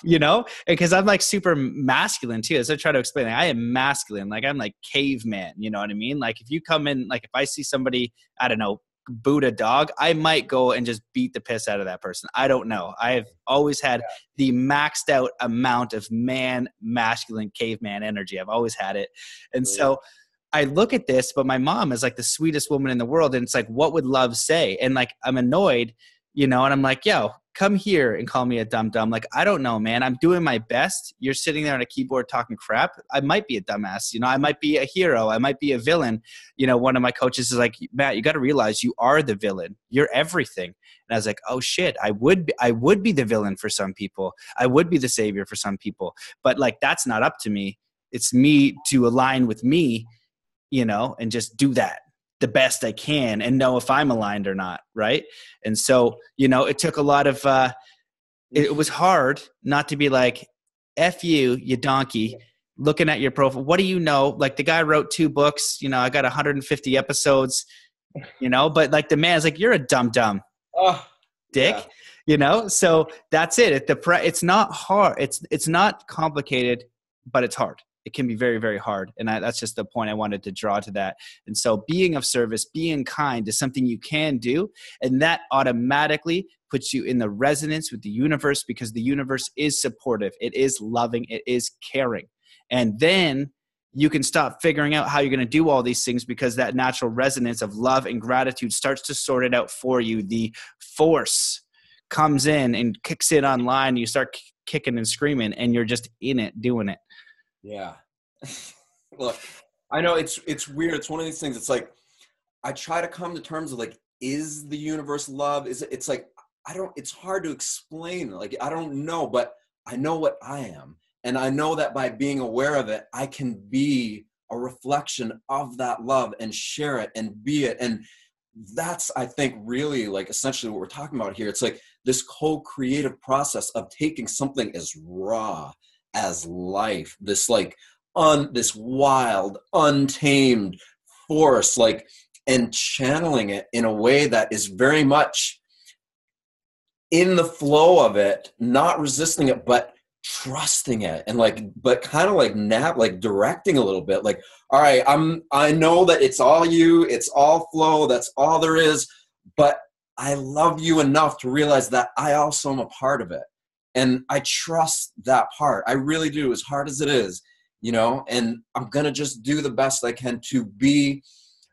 because I'm like super masculine too. As I try to explain, I am masculine. Like I'm like caveman, you know what I mean? Like if you come in, like if I see somebody, I don't know, boot a dog, I might go and just beat the piss out of that person. I don't know. I've always had the maxed out amount of masculine caveman energy. I've always had it. And so I look at this, but my mom is like the sweetest woman in the world. And it's like, what would love say? And like, I'm annoyed, and I'm like, yo, come here and call me a dum-dum. Like, I don't know, man. I'm doing my best. You're sitting there on a keyboard talking crap. I might be a dumbass. I might be a hero. I might be a villain. One of my coaches is like, Matt, you got to realize you are the villain. You're everything. And I was like, oh shit, I would be the villain for some people. I would be the savior for some people. But like, that's not up to me. It's me to align with me, and just do that the best I can and know if I'm aligned or not. Right. And so, it took a lot of, it was hard not to be like, F you donkey, looking at your profile. What do you know? Like the guy wrote 2 books, I got 150 episodes. but like the man's like, you're a dumb
Oh,
dick, so that's it. It's not hard. It's not complicated, but it's hard. It can be very, very hard. And that's just the point I wanted to draw to that. And so being of service, being kind is something you can do. And that automatically puts you in the resonance with the universe, because the universe is supportive. It is loving. It is caring. And then you can stop figuring out how you're going to do all these things, because that natural resonance of love and gratitude starts to sort it out for you. The force comes in and kicks it online. You start kicking and screaming, and you're just in it, doing it.
Yeah. Look, I know it's weird. It's one of these things. It's like, I try to come to terms with like, is the universe love? It's like, it's hard to explain. Like, I don't know, but I know what I am. And I know that by being aware of it, I can be a reflection of that love and share it and be it. And that's, I think, really like essentially what we're talking about here. It's like this co-creative process of taking something as raw as life, this like this wild, untamed force, like, and channeling it in a way that is very much in the flow of it, not resisting it, but trusting it, and like, but kind of like directing a little bit, like, all right, I know that it's all you, it's all flow, that's all there is, but I love you enough to realize that I also am a part of it. And I trust that part. I really do, as hard as it is, and I'm going to just do the best I can to be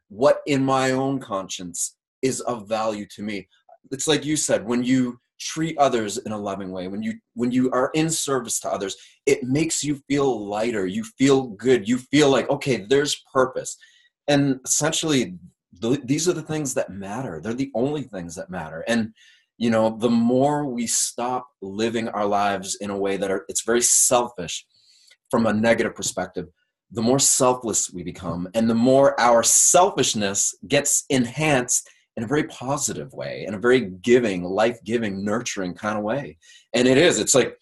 what in my own conscience is of value to me. It's like you said, when you treat others in a loving way, when you are in service to others, it makes you feel lighter. You feel good. You feel like, okay, there's purpose. And essentially, these are the things that matter. They're the only things that matter. And the more we stop living our lives in a way that it's very selfish from a negative perspective, the more selfless we become, and the more our selfishness gets enhanced in a very positive way, in a very giving, life-giving, nurturing kind of way. And it's like,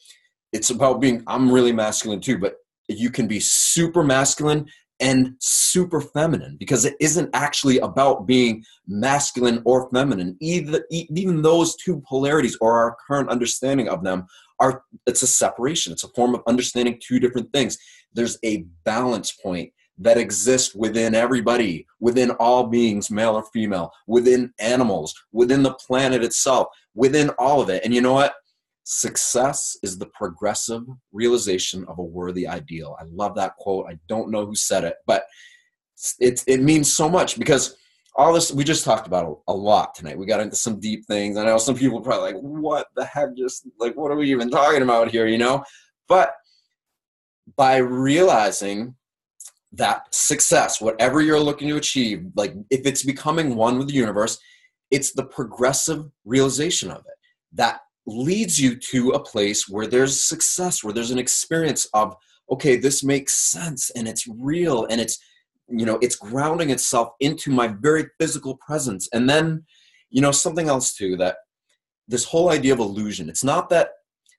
it's about being, I'm really masculine too, but you can be super masculine and super feminine, because it isn't actually about being masculine or feminine. Even those two polarities, or our current understanding of them, it's a separation. It's a form of understanding two different things. There's a balance point that exists within everybody, within all beings, male or female, within animals, within the planet itself, within all of it. And you know what? Success is the progressive realization of a worthy ideal. I love that quote. I don't know who said it, but it means so much, because all this, we just talked about a lot tonight. We got into some deep things. I know some people are probably like, what the heck, just like, what are we even talking about here, But by realizing that success, whatever you're looking to achieve, like if it's becoming one with the universe, it's the progressive realization of it that leads you to a place where there's success, where there's an experience of, okay, this makes sense, and it's real, and it's, it's grounding itself into my very physical presence. And then, something else too, that this whole idea of illusion, it's not that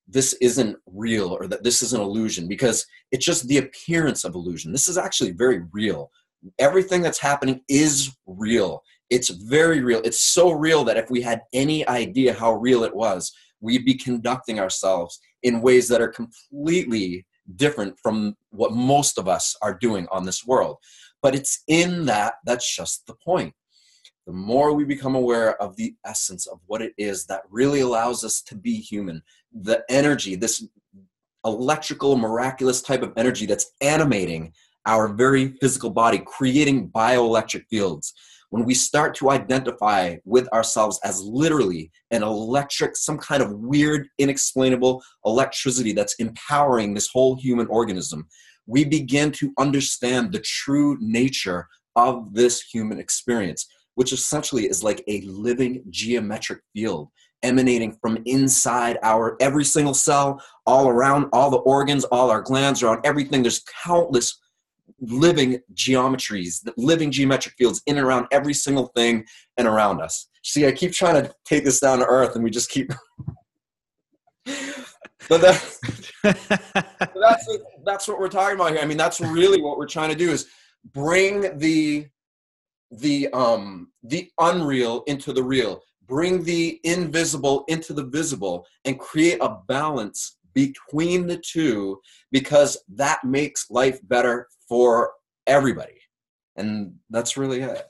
this isn't real or that this is an illusion, because it's just the appearance of illusion. This is actually very real. Everything that's happening is real. It's very real. It's so real that if we had any idea how real it was, we'd be conducting ourselves in ways that are completely different from what most of us are doing on this world. But it's in that's just the point. The more we become aware of the essence of what it is that really allows us to be human, the energy, this electrical, miraculous type of energy that's animating our very physical body, creating bioelectric fields. When we start to identify with ourselves as literally an electric, some kind of weird, inexplainable electricity that's empowering this whole human organism, we begin to understand the true nature of this human experience, which essentially is like a living geometric field emanating from inside our every single cell, all around, all the organs, all our glands, around everything. There's countless living geometries, living geometric fields in and around every single thing and around us. See, I keep trying to take this down to earth, and we just keep. But that's what we're talking about here. I mean, that's really what we're trying to do, is bring the the unreal into the real, bring the invisible into the visible, and create a balance between the two, because that makes life better for everybody. And that's really it.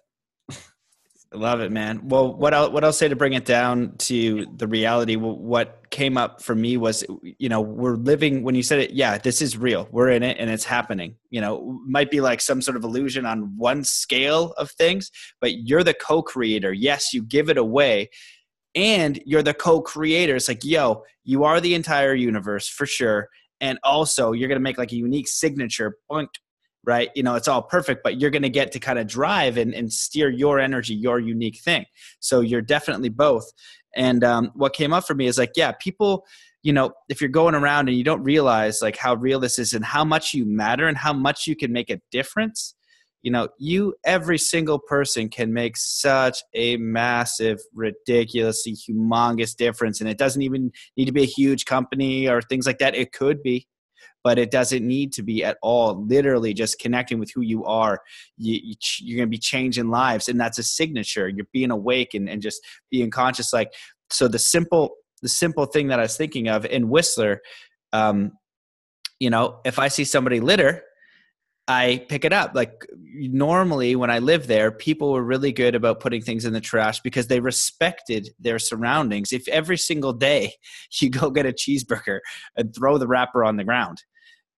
I love it, man. Well, what I'll say to bring it down to the reality, what came up for me was, we're living, when you said it, yeah, this is real. We're in it and it's happening. Might be like some sort of illusion on one scale of things, but you're the co-creator. Yes, you give it away and you're the co-creator. It's like, yo, you are the entire universe for sure. And also you're going to make like a unique signature point, right? It's all perfect, but you're going to get to kind of drive and steer your energy, your unique thing. So you're definitely both. And what came up for me is like, yeah, people, if you're going around and you don't realize like how real this is and how much you matter and how much you can make a difference, every single person can make such a massive, ridiculously humongous difference. And it doesn't even need to be a huge company or things like that. It could be, but it doesn't need to be at all. Literally just connecting with who you are. You're going to be changing lives. And that's a signature. You're being awake and just being conscious. Like, so the simple thing that I was thinking of in Whistler, if I see somebody litter, I pick it up. Like normally when I lived there, people were really good about putting things in the trash because they respected their surroundings. If every single day you go get a cheeseburger and throw the wrapper on the ground,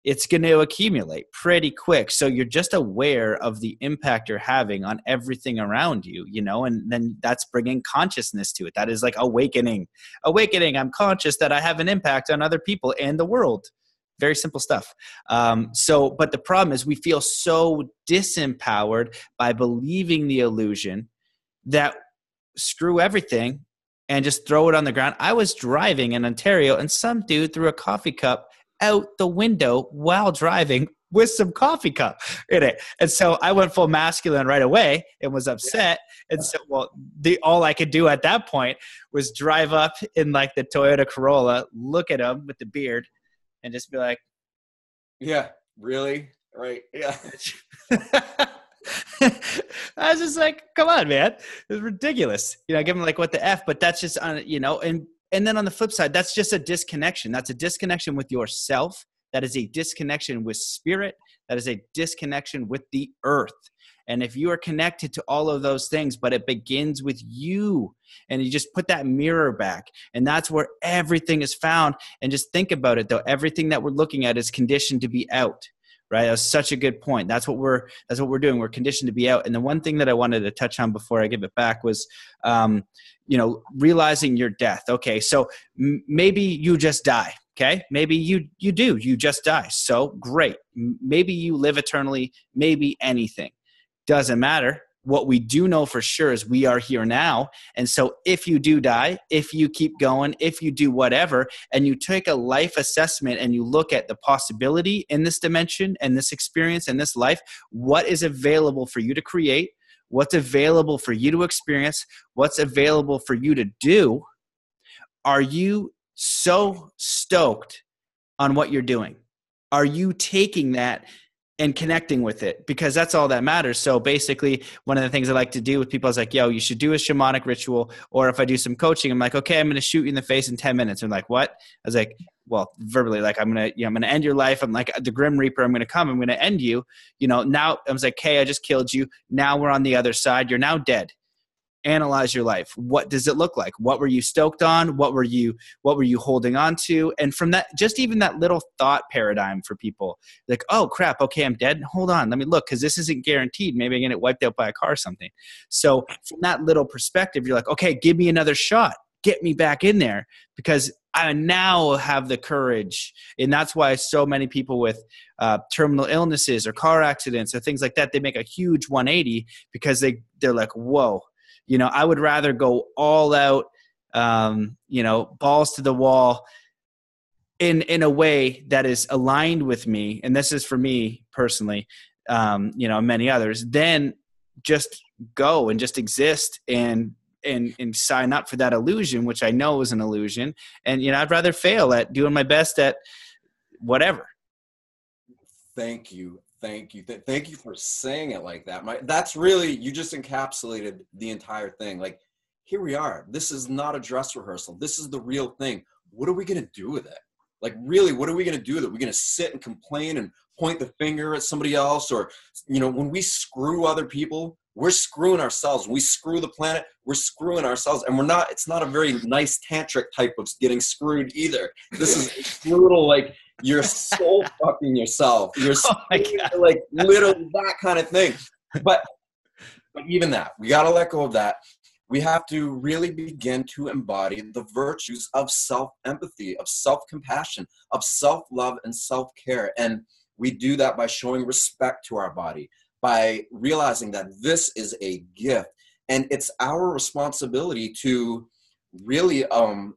it's going to accumulate pretty quick. So you're just aware of the impact you're having on everything around you, and then that's bringing consciousness to it. That is like awakening. I'm conscious that I have an impact on other people and the world. Very simple stuff. But the problem is we feel so disempowered by believing the illusion that screw everything and just throw it on the ground. I was driving in Ontario and some dude threw a coffee cup out the window while driving with some coffee cup in it. And so I went full masculine right away and was upset. And so, all I could do at that point was drive up in like the Toyota Corolla, look at him with the beard, and just be like,
yeah, really? Right. Yeah.
I was just like, come on, man. It's ridiculous. Give him like what the F, but that's just, and then on the flip side, that's just a disconnection. That's a disconnection with yourself. That is a disconnection with spirit. That is a disconnection with the earth. And if you are connected to all of those things, but it begins with you, and you just put that mirror back, and that's where everything is found. And just think about it though. Everything that we're looking at is conditioned to be out, right? That was such a good point. That's what we're doing. We're conditioned to be out. And the one thing that I wanted to touch on before I give it back was, realizing your death. Okay. So maybe you just die. Okay. Maybe you just die. So great. Maybe you live eternally, maybe anything. Doesn't matter. What we do know for sure is we are here now. And so if you do die, if you keep going, if you do whatever, and you take a life assessment and you look at the possibility in this dimension and this experience and this life, what is available for you to create, what's available for you to experience, what's available for you to do, are you so stoked on what you're doing? Are you taking that and connecting with it? Because that's all that matters. So basically, one of the things I like to do with people is like, yo, you should do a shamanic ritual. Or if I do some coaching, I'm like, okay, I'm going to shoot you in the face in 10 minutes. I'm like, what? I was like, well, verbally, like I'm going to end your life. I'm like the Grim Reaper. I'm going to come. I'm going to end you. Now I was like, hey, I just killed you. Now we're on the other side. You're now dead. Analyze your life. What does it look like? What were you stoked on? What were you holding on to? And from that, just even that little thought paradigm for people, like, oh crap, okay, I'm dead. Hold on, let me look, because this isn't guaranteed. Maybe I'm gonna get wiped out by a car or something. So from that little perspective, you're like, okay, give me another shot. Get me back in there, because I now have the courage. And that's why so many people with terminal illnesses or car accidents or things like that, they make a huge 180 because they're like, whoa. I would rather go all out, balls to the wall in a way that is aligned with me. And this is for me personally, many others, than just go and just exist and sign up for that illusion, which I know is an illusion. And, I'd rather fail at doing my best at whatever.
Thank you. Thank you. Thank you for saying it like that. That's really, you just encapsulated the entire thing. Like, here we are. This is not a dress rehearsal. This is the real thing. What are we going to do with it? Like, really, what are we going to do with it? We're going to sit and complain and point the finger at somebody else? Or, you know, when we screw other people, we're screwing ourselves. When we screw the planet, we're screwing ourselves. And it's not a very nice tantric type of getting screwed either. This is brutal, like, you're soul fucking yourself. You're like literally that kind of thing. But even that, we got to let go of that. We have to really begin to embody the virtues of self-empathy, of self-compassion, of self-love and self-care. And we do that by showing respect to our body, by realizing that this is a gift. And it's our responsibility to really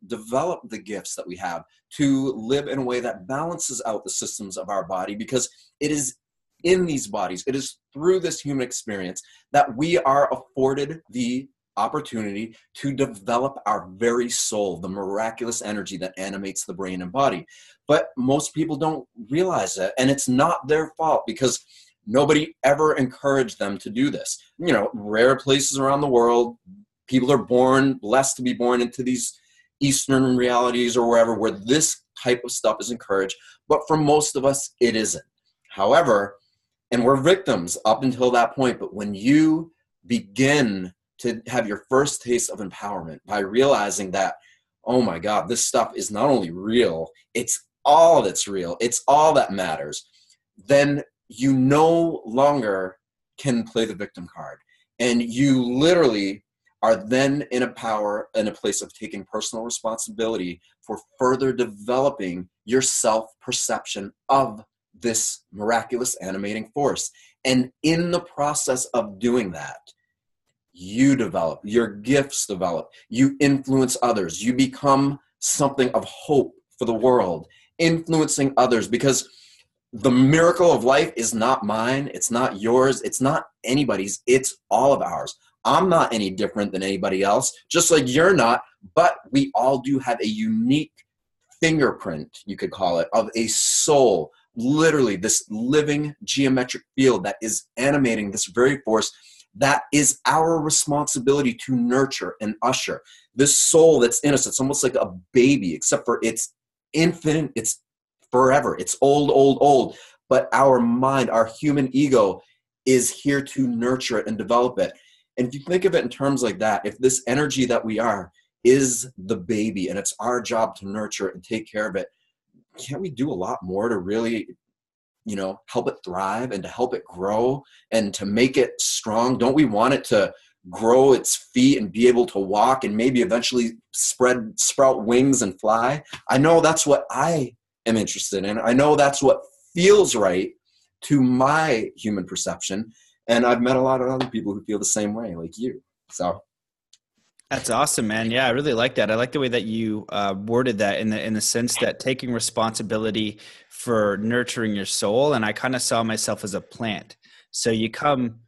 develop the gifts that we have, to live in a way that balances out the systems of our body, because it is in these bodies, it is through this human experience that we are afforded the opportunity to develop our very soul, the miraculous energy that animates the brain and body. But most people don't realize that, and it's not their fault, because nobody ever encouraged them to do this. You know, rare places around the world, people are blessed to be born into these Eastern realities or wherever, where this type of stuff is encouraged. But for most of us, it isn't. However, and we're victims up until that point, but when you begin to have your first taste of empowerment by realizing that, oh my God, this stuff is not only real, it's all that's real, it's all that matters, then you no longer can play the victim card. And you literally are then in a place of taking personal responsibility for further developing your self-perception of this miraculous animating force. And in the process of doing that, you develop, your gifts develop, you influence others, you become something of hope for the world, influencing others, because the miracle of life is not mine, it's not yours, it's not anybody's, it's all of ours. I'm not any different than anybody else, just like you're not, but we all do have a unique fingerprint, you could call it, of a soul, literally this living geometric field that is animating this very force that is our responsibility to nurture and usher. This soul that's in us, it's almost like a baby, except for it's infinite, it's forever, it's old. But our mind, our human ego is here to nurture it and develop it. And if you think of it in terms like that, if this energy that we are is the baby and it's our job to nurture it and take care of it, can't we do a lot more to really, you know, help it thrive and to help it grow and to make it strong? Don't we want it to grow its feet and be able to walk and maybe eventually sprout wings and fly? I know that's what I am interested in. I know that's what feels right to my human perception. And I've met a lot of other people who feel the same way, like you. So
that's awesome, man. Yeah, I really like that. I like the way that you worded that in the sense that taking responsibility for nurturing your soul. And I kind of saw myself as a plant. So you come,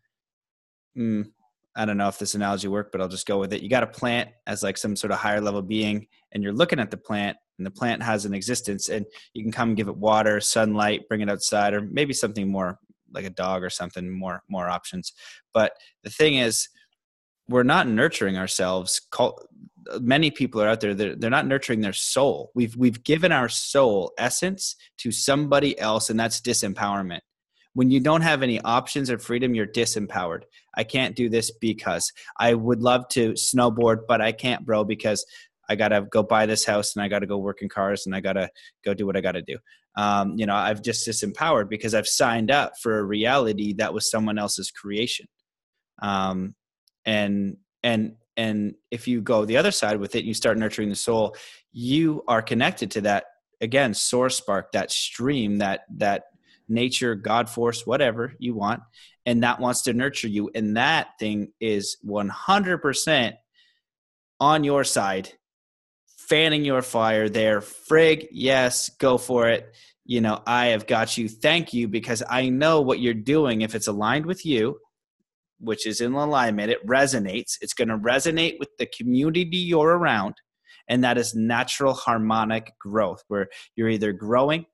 I don't know if this analogy worked, but I'll just go with it. You got a plant as like some sort of higher level being, and you're looking at the plant, and the plant has an existence, and you can come and give it water, sunlight, bring it outside, or maybe something more like a dog or something, more options. But the thing is, we're not nurturing ourselves. Many people are out there, they're not nurturing their soul. We've given our soul essence to somebody else, and that's disempowerment. When you don't have any options or freedom, you're disempowered. I can't do this because I would love to snowboard, but I can't, bro, because I got to go buy this house and I got to go work in cars and I got to go do what I got to do. You know, I've just disempowered because I've signed up for a reality that was someone else's creation. And if you go the other side with it, and you start nurturing the soul, you are connected to that, again, source spark, that stream, that nature, God force, whatever you want. And that wants to nurture you. And that thing is 100% on your side, fanning your fire there. Frig, yes, go for it. You know, I have got you. Thank you, because I know what you're doing. If it's aligned with you, which is in alignment, it resonates. It's going to resonate with the community you're around. And that is natural harmonic growth, where you're either growing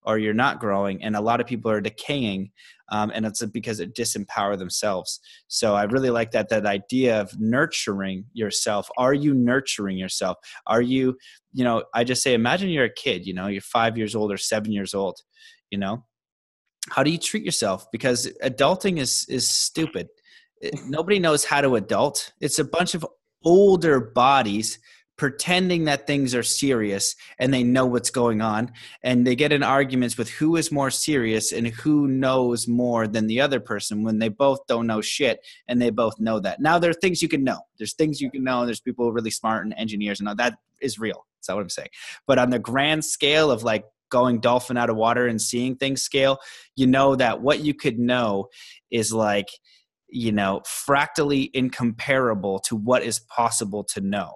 or you're not growing. And a lot of people are decaying, and it's because it disempower themselves. So I really like that idea of nurturing yourself. Are you nurturing yourself? Are you, I just say, imagine you're a kid, you're 5 years old or 7 years old, how do you treat yourself? Because adulting is stupid. Nobody knows how to adult. It's a bunch of older bodies pretending that things are serious and they know what's going on, and they get in arguments with who is more serious and who knows more than the other person when they both don't know shit, and they both know that. Now, there are things you can know. There's things you can know. There's people who are really smart and engineers and all that is real. That's not what I'm saying. But on the grand scale of like going dolphin out of water and seeing things scale, that what you could know is like, fractally incomparable to what is possible to know.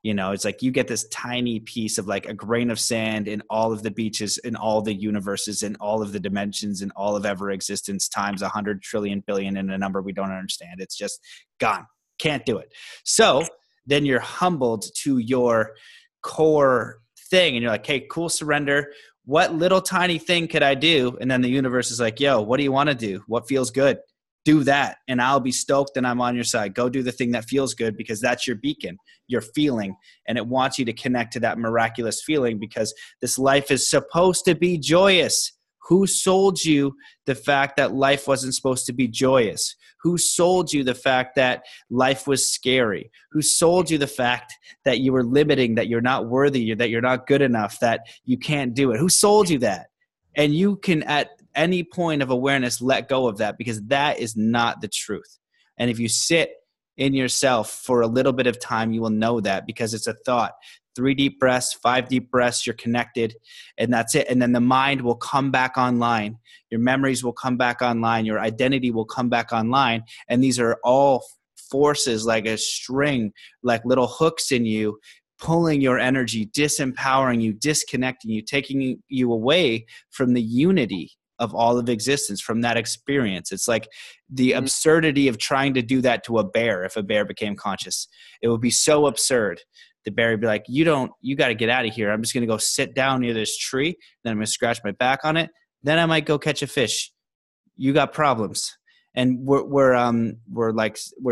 It's like you get this tiny piece of like a grain of sand in all of the beaches, in all the universes, in all of the dimensions, in all of ever existence, times 100 trillion billion in a number we don't understand. It's just gone. Can't do it. So then you're humbled to your core thing, and you're like, hey, cool, surrender. What little tiny thing could I do? And then the universe is like, yo, what do you want to do? What feels good? Do that, and I'll be stoked, and I'm on your side. Go do the thing that feels good, because that's your beacon, your feeling, and it wants you to connect to that miraculous feeling, because this life is supposed to be joyous. Who sold you the fact that life wasn't supposed to be joyous? Who sold you the fact that life was scary? Who sold you the fact that you were limiting, that you're not worthy, that you're not good enough, that you can't do it? Who sold you that? And you can, at any point of awareness, let go of that, because that is not the truth. And if you sit in yourself for a little bit of time, you will know that, because it's a thought. 3 deep breaths, 5 deep breaths, you're connected, and that's it. And then the mind will come back online. Your memories will come back online. Your identity will come back online. And these are all forces like a string, like little hooks in you, pulling your energy, disempowering you, disconnecting you, taking you away from the unity of all of existence, from that experience. It's like the absurdity of trying to do that to a bear. If a bear became conscious, it would be so absurd. The bear would be like, you got to get out of here. I'm just going to go sit down near this tree. Then I'm going to scratch my back on it. Then I might go catch a fish. You got problems. And we're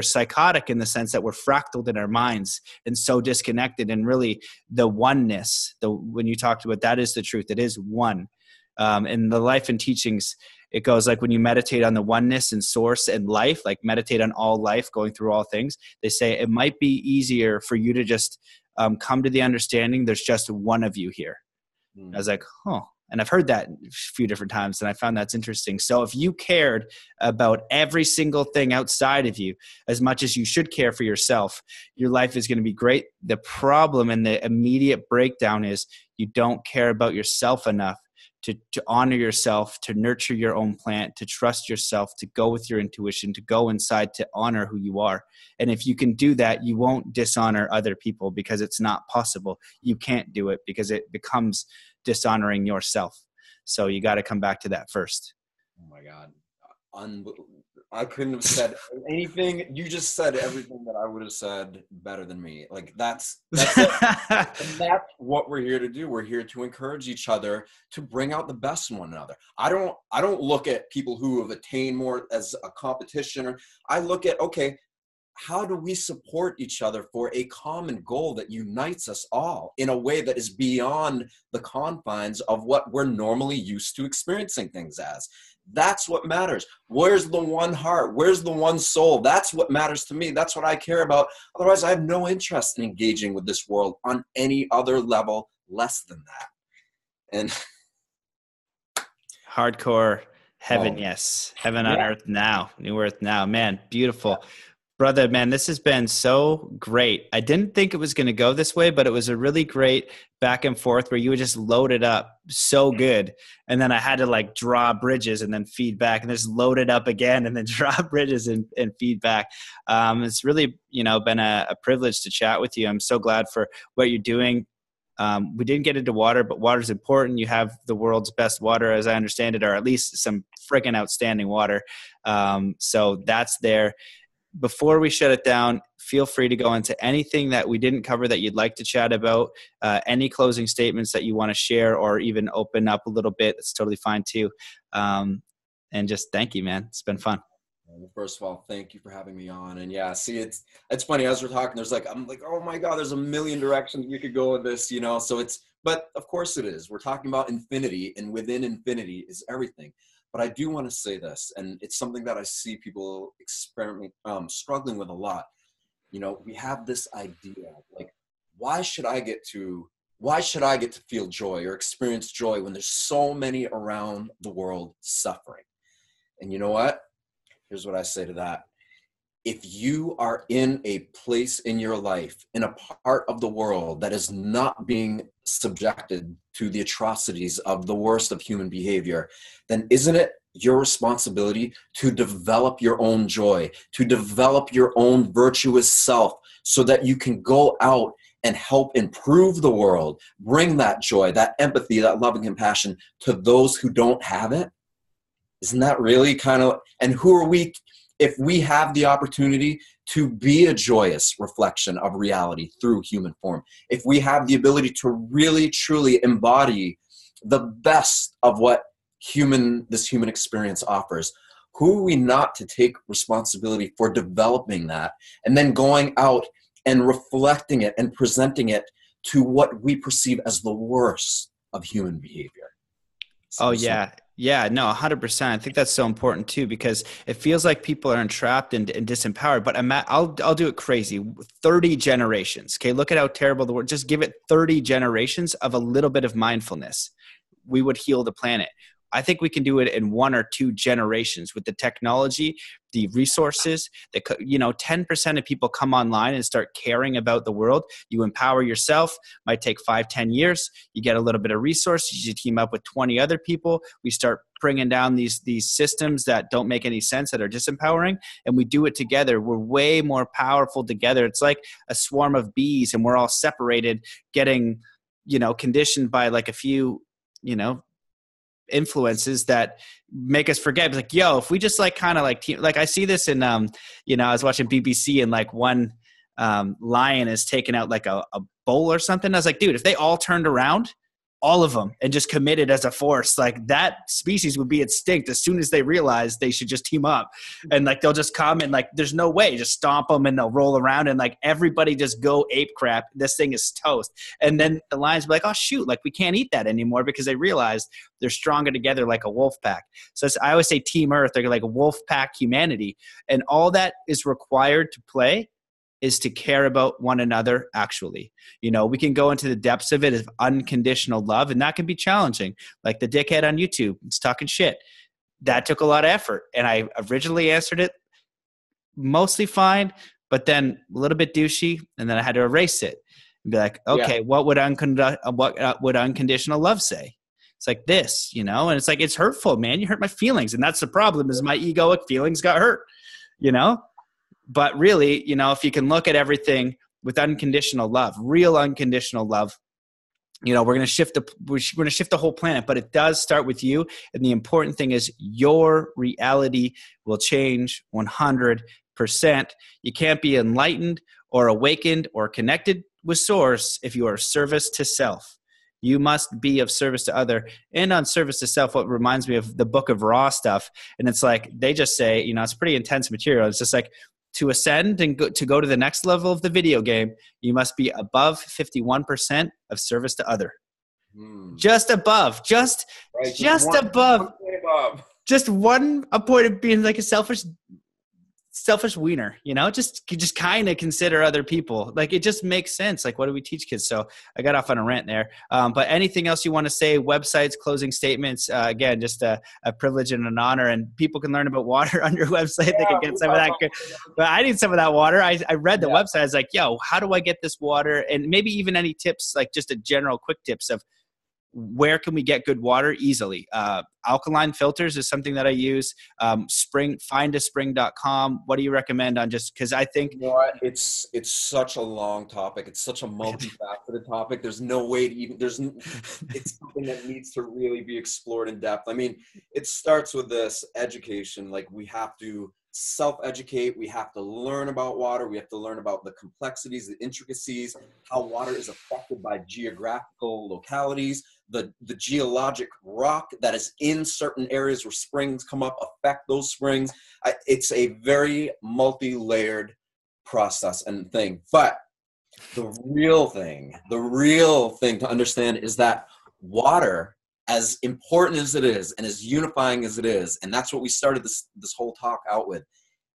psychotic in the sense that we're fractaled in our minds and so disconnected. And really the oneness, when you talked about, that is the truth. It is one. In the life and teachings, it goes like when you meditate on the oneness and source and life, like meditate on all life, going through all things, they say it might be easier for you to just come to the understanding there's just one of you here. I was like, huh. And I've heard that a few different times, and I found that's interesting. So if you cared about every single thing outside of you as much as you should care for yourself, your life is going to be great. The problem and the immediate breakdown is you don't care about yourself enough to honor yourself, to nurture your own plant, to trust yourself, to go with your intuition, to go inside, to honor who you are. And if you can do that, you won't dishonor other people, because it's not possible. You can't do it, because it becomes dishonoring yourself. So you got to come back to that first.
Oh my God. I couldn't have said anything. You just said everything that I would have said better than me. Like that's it. And that's what we're here to do. We're here to encourage each other to bring out the best in one another. I don't look at people who have attained more as a competition, or I look at, okay, how do we support each other for a common goal that unites us all in a way that is beyond the confines of what we're normally used to experiencing things as? That's what matters. Where's the one heart? Where's the one soul? That's what matters to me. That's what I care about. Otherwise, I have no interest in engaging with this world on any other level less than that. And
hardcore heaven, yes. Heaven on earth now. New earth now. Man, beautiful. Brother, man, this has been so great. I didn't think it was going to go this way, but it was a really great back and forth where you would just load it up so good. And then I had to like draw bridges and then feed back, and just load it up again and then draw bridges and feed back. It's really, been a privilege to chat with you. I'm so glad for what you're doing. We didn't get into water, but water is important. You have the world's best water, as I understand it, or at least some freaking outstanding water. So that's there. before we shut it down, feel free to go into anything that we didn't cover that you'd like to chat about, any closing statements that you want to share, or even open up a little bit. It's totally fine too. And just thank you, man. It's been fun.
Well, first of all, thank you for having me on. And yeah, see, it's funny as we're talking, I'm like, oh my God, there's a million directions we could go with this, you know? So but of course it is. We're talking about infinity, and within infinity is everything. But I do want to say this, and it's something that I see people struggling with a lot. You know, we have this idea, like, why should I get to feel joy or experience joy when there's so many around the world suffering? And you know what? Here's what I say to that. If you are in a place in your life, in a part of the world that is not being subjected to the atrocities of the worst of human behavior, then isn't it your responsibility to develop your own joy, to develop your own virtuous self, so that you can go out and help improve the world, bring that joy, that empathy, that love and compassion to those who don't have it? Isn't that really kind of, and who are we, if we have the opportunity to be a joyous reflection of reality through human form, if we have the ability to really, truly embody the best of what this human experience offers, who are we not to take responsibility for developing that and then going out and reflecting it and presenting it to what we perceive as the worst of human behavior?
Oh, yeah. Yeah, no, 100%. I think that's so important too, because it feels like people are entrapped and disempowered. But I'll do it crazy. 30 generations. Okay, look at how terrible the world. Just give it 30 generations of a little bit of mindfulness. We would heal the planet. I think we can do it in 1 or 2 generations with the technology, the resources. 10% of people come online and start caring about the world. You empower yourself. Might take 5-10 years. You get a little bit of resources. You team up with 20 other people. We start bringing down these systems that don't make any sense, that are disempowering, and we do it together. We're way more powerful together. It's like a swarm of bees, and we're all separated, getting conditioned by like a few influences that make us forget. It's like, yo, if we just like kind of like I see this in I was watching BBC, and like one lion is taking out like a bull or something. I was like, dude, if they all turned around, all of them, and just committed as a force, like that species would be extinct as soon as they realize they should just team up. And like they'll just come and like there's no way, just stomp them and they'll roll around and like everybody just go ape crap. This thing is toast. And then the lions be like, oh shoot, like we can't eat that anymore, because they realized they're stronger together like a wolf pack. So I always say Team Earth, they're like a wolf pack humanity. And all that is required to play is to care about one another. Actually, we can go into the depths of it as unconditional love, and that can be challenging. Like the dickhead on YouTube, it's talking shit. That took a lot of effort, and I originally answered it mostly fine, but then a little bit douchey, and then I had to erase it and be like, okay, what would unconditional love say? It's like this, and it's like, it's hurtful, man. You hurt my feelings, and that's the problem, is my egoic feelings got hurt, But really, if you can look at everything with unconditional love, real unconditional love, we're going to shift the whole planet, but it does start with you. And the important thing is your reality will change 100%. You can't be enlightened or awakened or connected with source if you are service to self. You must be of service to other and on service to self. What reminds me of the Book of Raw stuff. And it's like, they just say, it's pretty intense material. It's just like, to ascend and to go to the next level of the video game, you must be above 51% of service to other. Just above, just above. Just one point of being like a selfish wiener, just kind of consider other people. Like, it just makes sense. Like, what do we teach kids? So I got off on a rant there. But anything else you want to say, websites, closing statements, again, just a privilege and an honor, and people can learn about water on your website. They can get some of that. But I need some of that water. I read the website. I was like, yo, how do I get this water? And maybe even any tips, like just a general quick tips of where can we get good water easily? Alkaline filters is something that I use. Findaspring.com. What do you recommend on, just because I think
it's such a long topic. It's such a multifaceted topic. There's no way to even, it's something that needs to really be explored in depth. I mean, it starts with this education. Like, we have to self-educate. We have to learn about water. We have to learn about the complexities, the intricacies, how water is affected by geographical localities, the geologic rock that is in certain areas where springs come up affect those springs. It's a very multi-layered process and thing. But the real thing to understand is that water, as important as it is and as unifying as it is, and that's what we started this whole talk out with,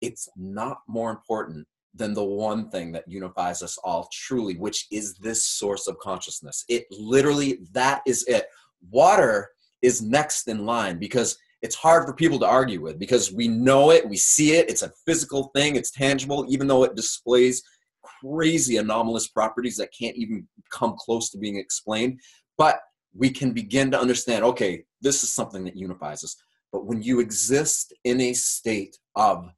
it's not more important than the one thing that unifies us all truly, which is this source of consciousness. It literally, that is it. Water is next in line because it's hard for people to argue with, because we know it, we see it, it's a physical thing, it's tangible, even though it displays crazy anomalous properties that can't even come close to being explained. But we can begin to understand, okay, this is something that unifies us. But when you exist in a state of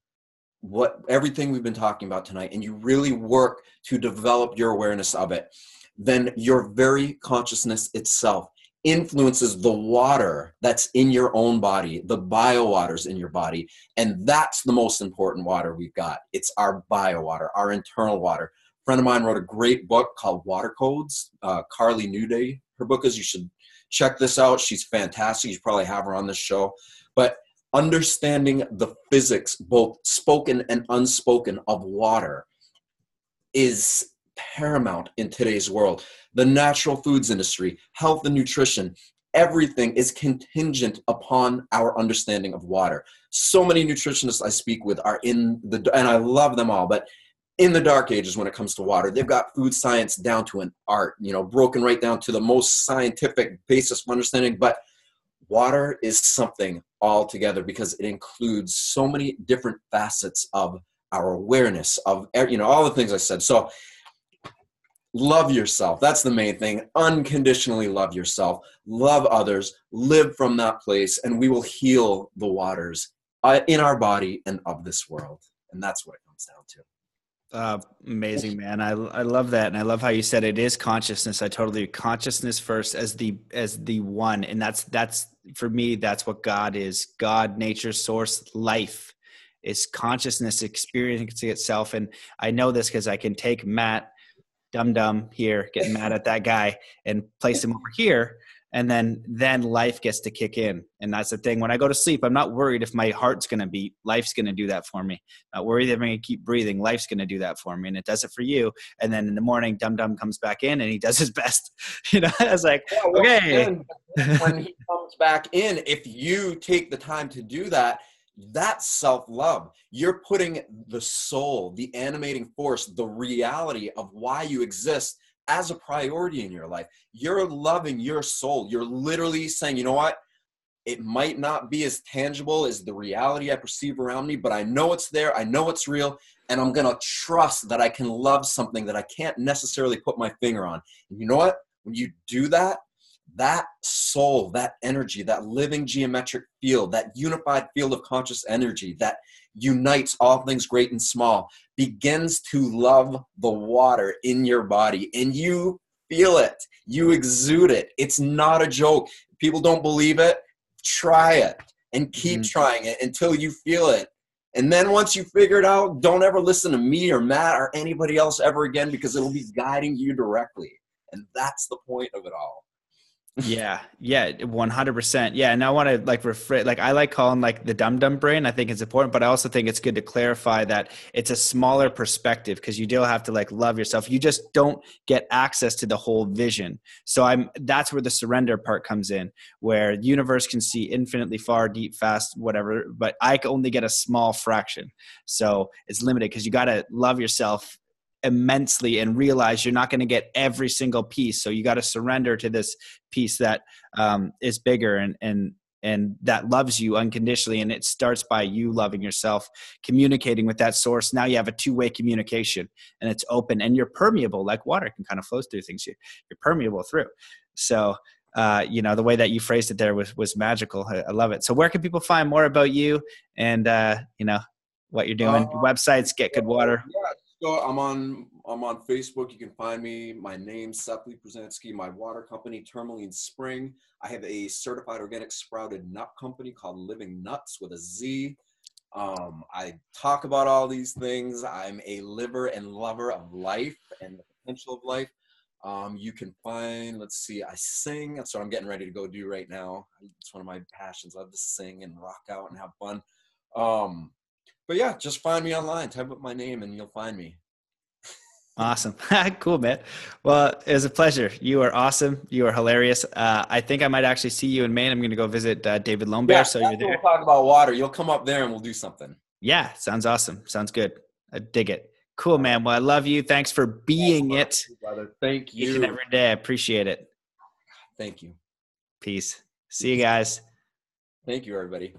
what everything we've been talking about tonight, and you really work to develop your awareness of it, then your very consciousness itself influences the water that's in your own body, the bio waters in your body. And that's the most important water we've got. It's our bio water, our internal water. A friend of mine wrote a great book called Water Codes. Carly Newday, her book is, you should check this out. She's fantastic. You probably have her on this show. But understanding the physics, both spoken and unspoken, of water is paramount in today's world. The natural foods industry, health and nutrition, everything is contingent upon our understanding of water. So many nutritionists I speak with are in the, and I love them all, but in the dark ages when it comes to water. They've got food science down to an art, broken right down to the most scientific basis of understanding. But water is something altogether, because it includes so many different facets of our awareness of, all the things I said. So love yourself. That's the main thing. Unconditionally love yourself. Love others. Live from that place, and we will heal the waters in our body and of this world. And that's what it comes down to.
Amazing, man. I love that. And I love how you said it is consciousness. I totally consciousness first as the one. And that's for me, that's what God is. God, nature, source, life is consciousness experiencing itself. And I know this because I can take Matt, dum here, getting mad at that guy, and place him over here. And then life gets to kick in. And that's the thing. When I go to sleep, I'm not worried if my heart's going to beat. Life's going to do that for me. Not worried if I'm going to keep breathing. Life's going to do that for me. And it does it for you. And then in the morning, Dum comes back in and he does his best. I was like, yeah, well, okay.
When he comes back in, if you take the time to do that, that's self-love. You're putting the soul, the animating force, the reality of why you exist as a priority in your life. You're loving your soul. You're literally saying, you know what? It might not be as tangible as the reality I perceive around me, but I know it's there. I know it's real. And I'm going to trust that I can love something that I can't necessarily put my finger on. And you know what? When you do that, that soul, that energy, that living geometric field, that unified field of conscious energy that unites all things great and small, begins to love the water in your body, and you feel it. You exude it. It's not a joke. People don't believe it. Try it and keep trying it until you feel it. And then once you figure it out, don't ever listen to me or Matt or anybody else ever again, because it'll be guiding you directly. And that's the point of it all.
Yeah, 100%. Yeah, and I want to I like calling the dum brain. I think it's important, but I also think it's good to clarify that it's a smaller perspective, because you do have to love yourself. You just don't get access to the whole vision. So that's where the surrender part comes in, where the universe can see infinitely far, deep, fast, whatever, but I can only get a small fraction. So it's limited, because you got to love yourself immensely and realize you're not going to get every single piece. So you got to surrender to this piece that is bigger and that loves you unconditionally. And it starts by you loving yourself, communicating with that source. Now you have a two-way communication, and it's open, and you're permeable, like water can kind of flow through things. You're permeable through. So the way that you phrased it there was magical. I love it. So where can people find more about you and what you're doing? Websites, Get Good Water.
Yeah. So I'm on Facebook. You can find me. My name, Seth Leaf Pruzansky. My water company, Tourmaline Spring. I have a certified organic sprouted nut company called Living Nuts with a Z. I talk about all these things. I'm a liver and lover of life and the potential of life. You can find, let's see, I sing. That's what I'm getting ready to go do right now. It's one of my passions. I love to sing and rock out and have fun. But yeah, just find me online. Type up my name and you'll find me.
Awesome. Cool, man. Well, it was a pleasure. You are awesome. You are hilarious. I think I might actually see you in Maine. I'm going to go visit David Lombear.
Yeah,
So you're there.
we'll talk about water. You'll come up there and we'll do something.
Yeah, sounds awesome. Sounds good. I dig it. Cool, man. Well, I love you. Thanks for being it.
Brother. Thank you.
Each and every day. I appreciate it.
Thank you.
Peace. See you guys.
Thank you, everybody.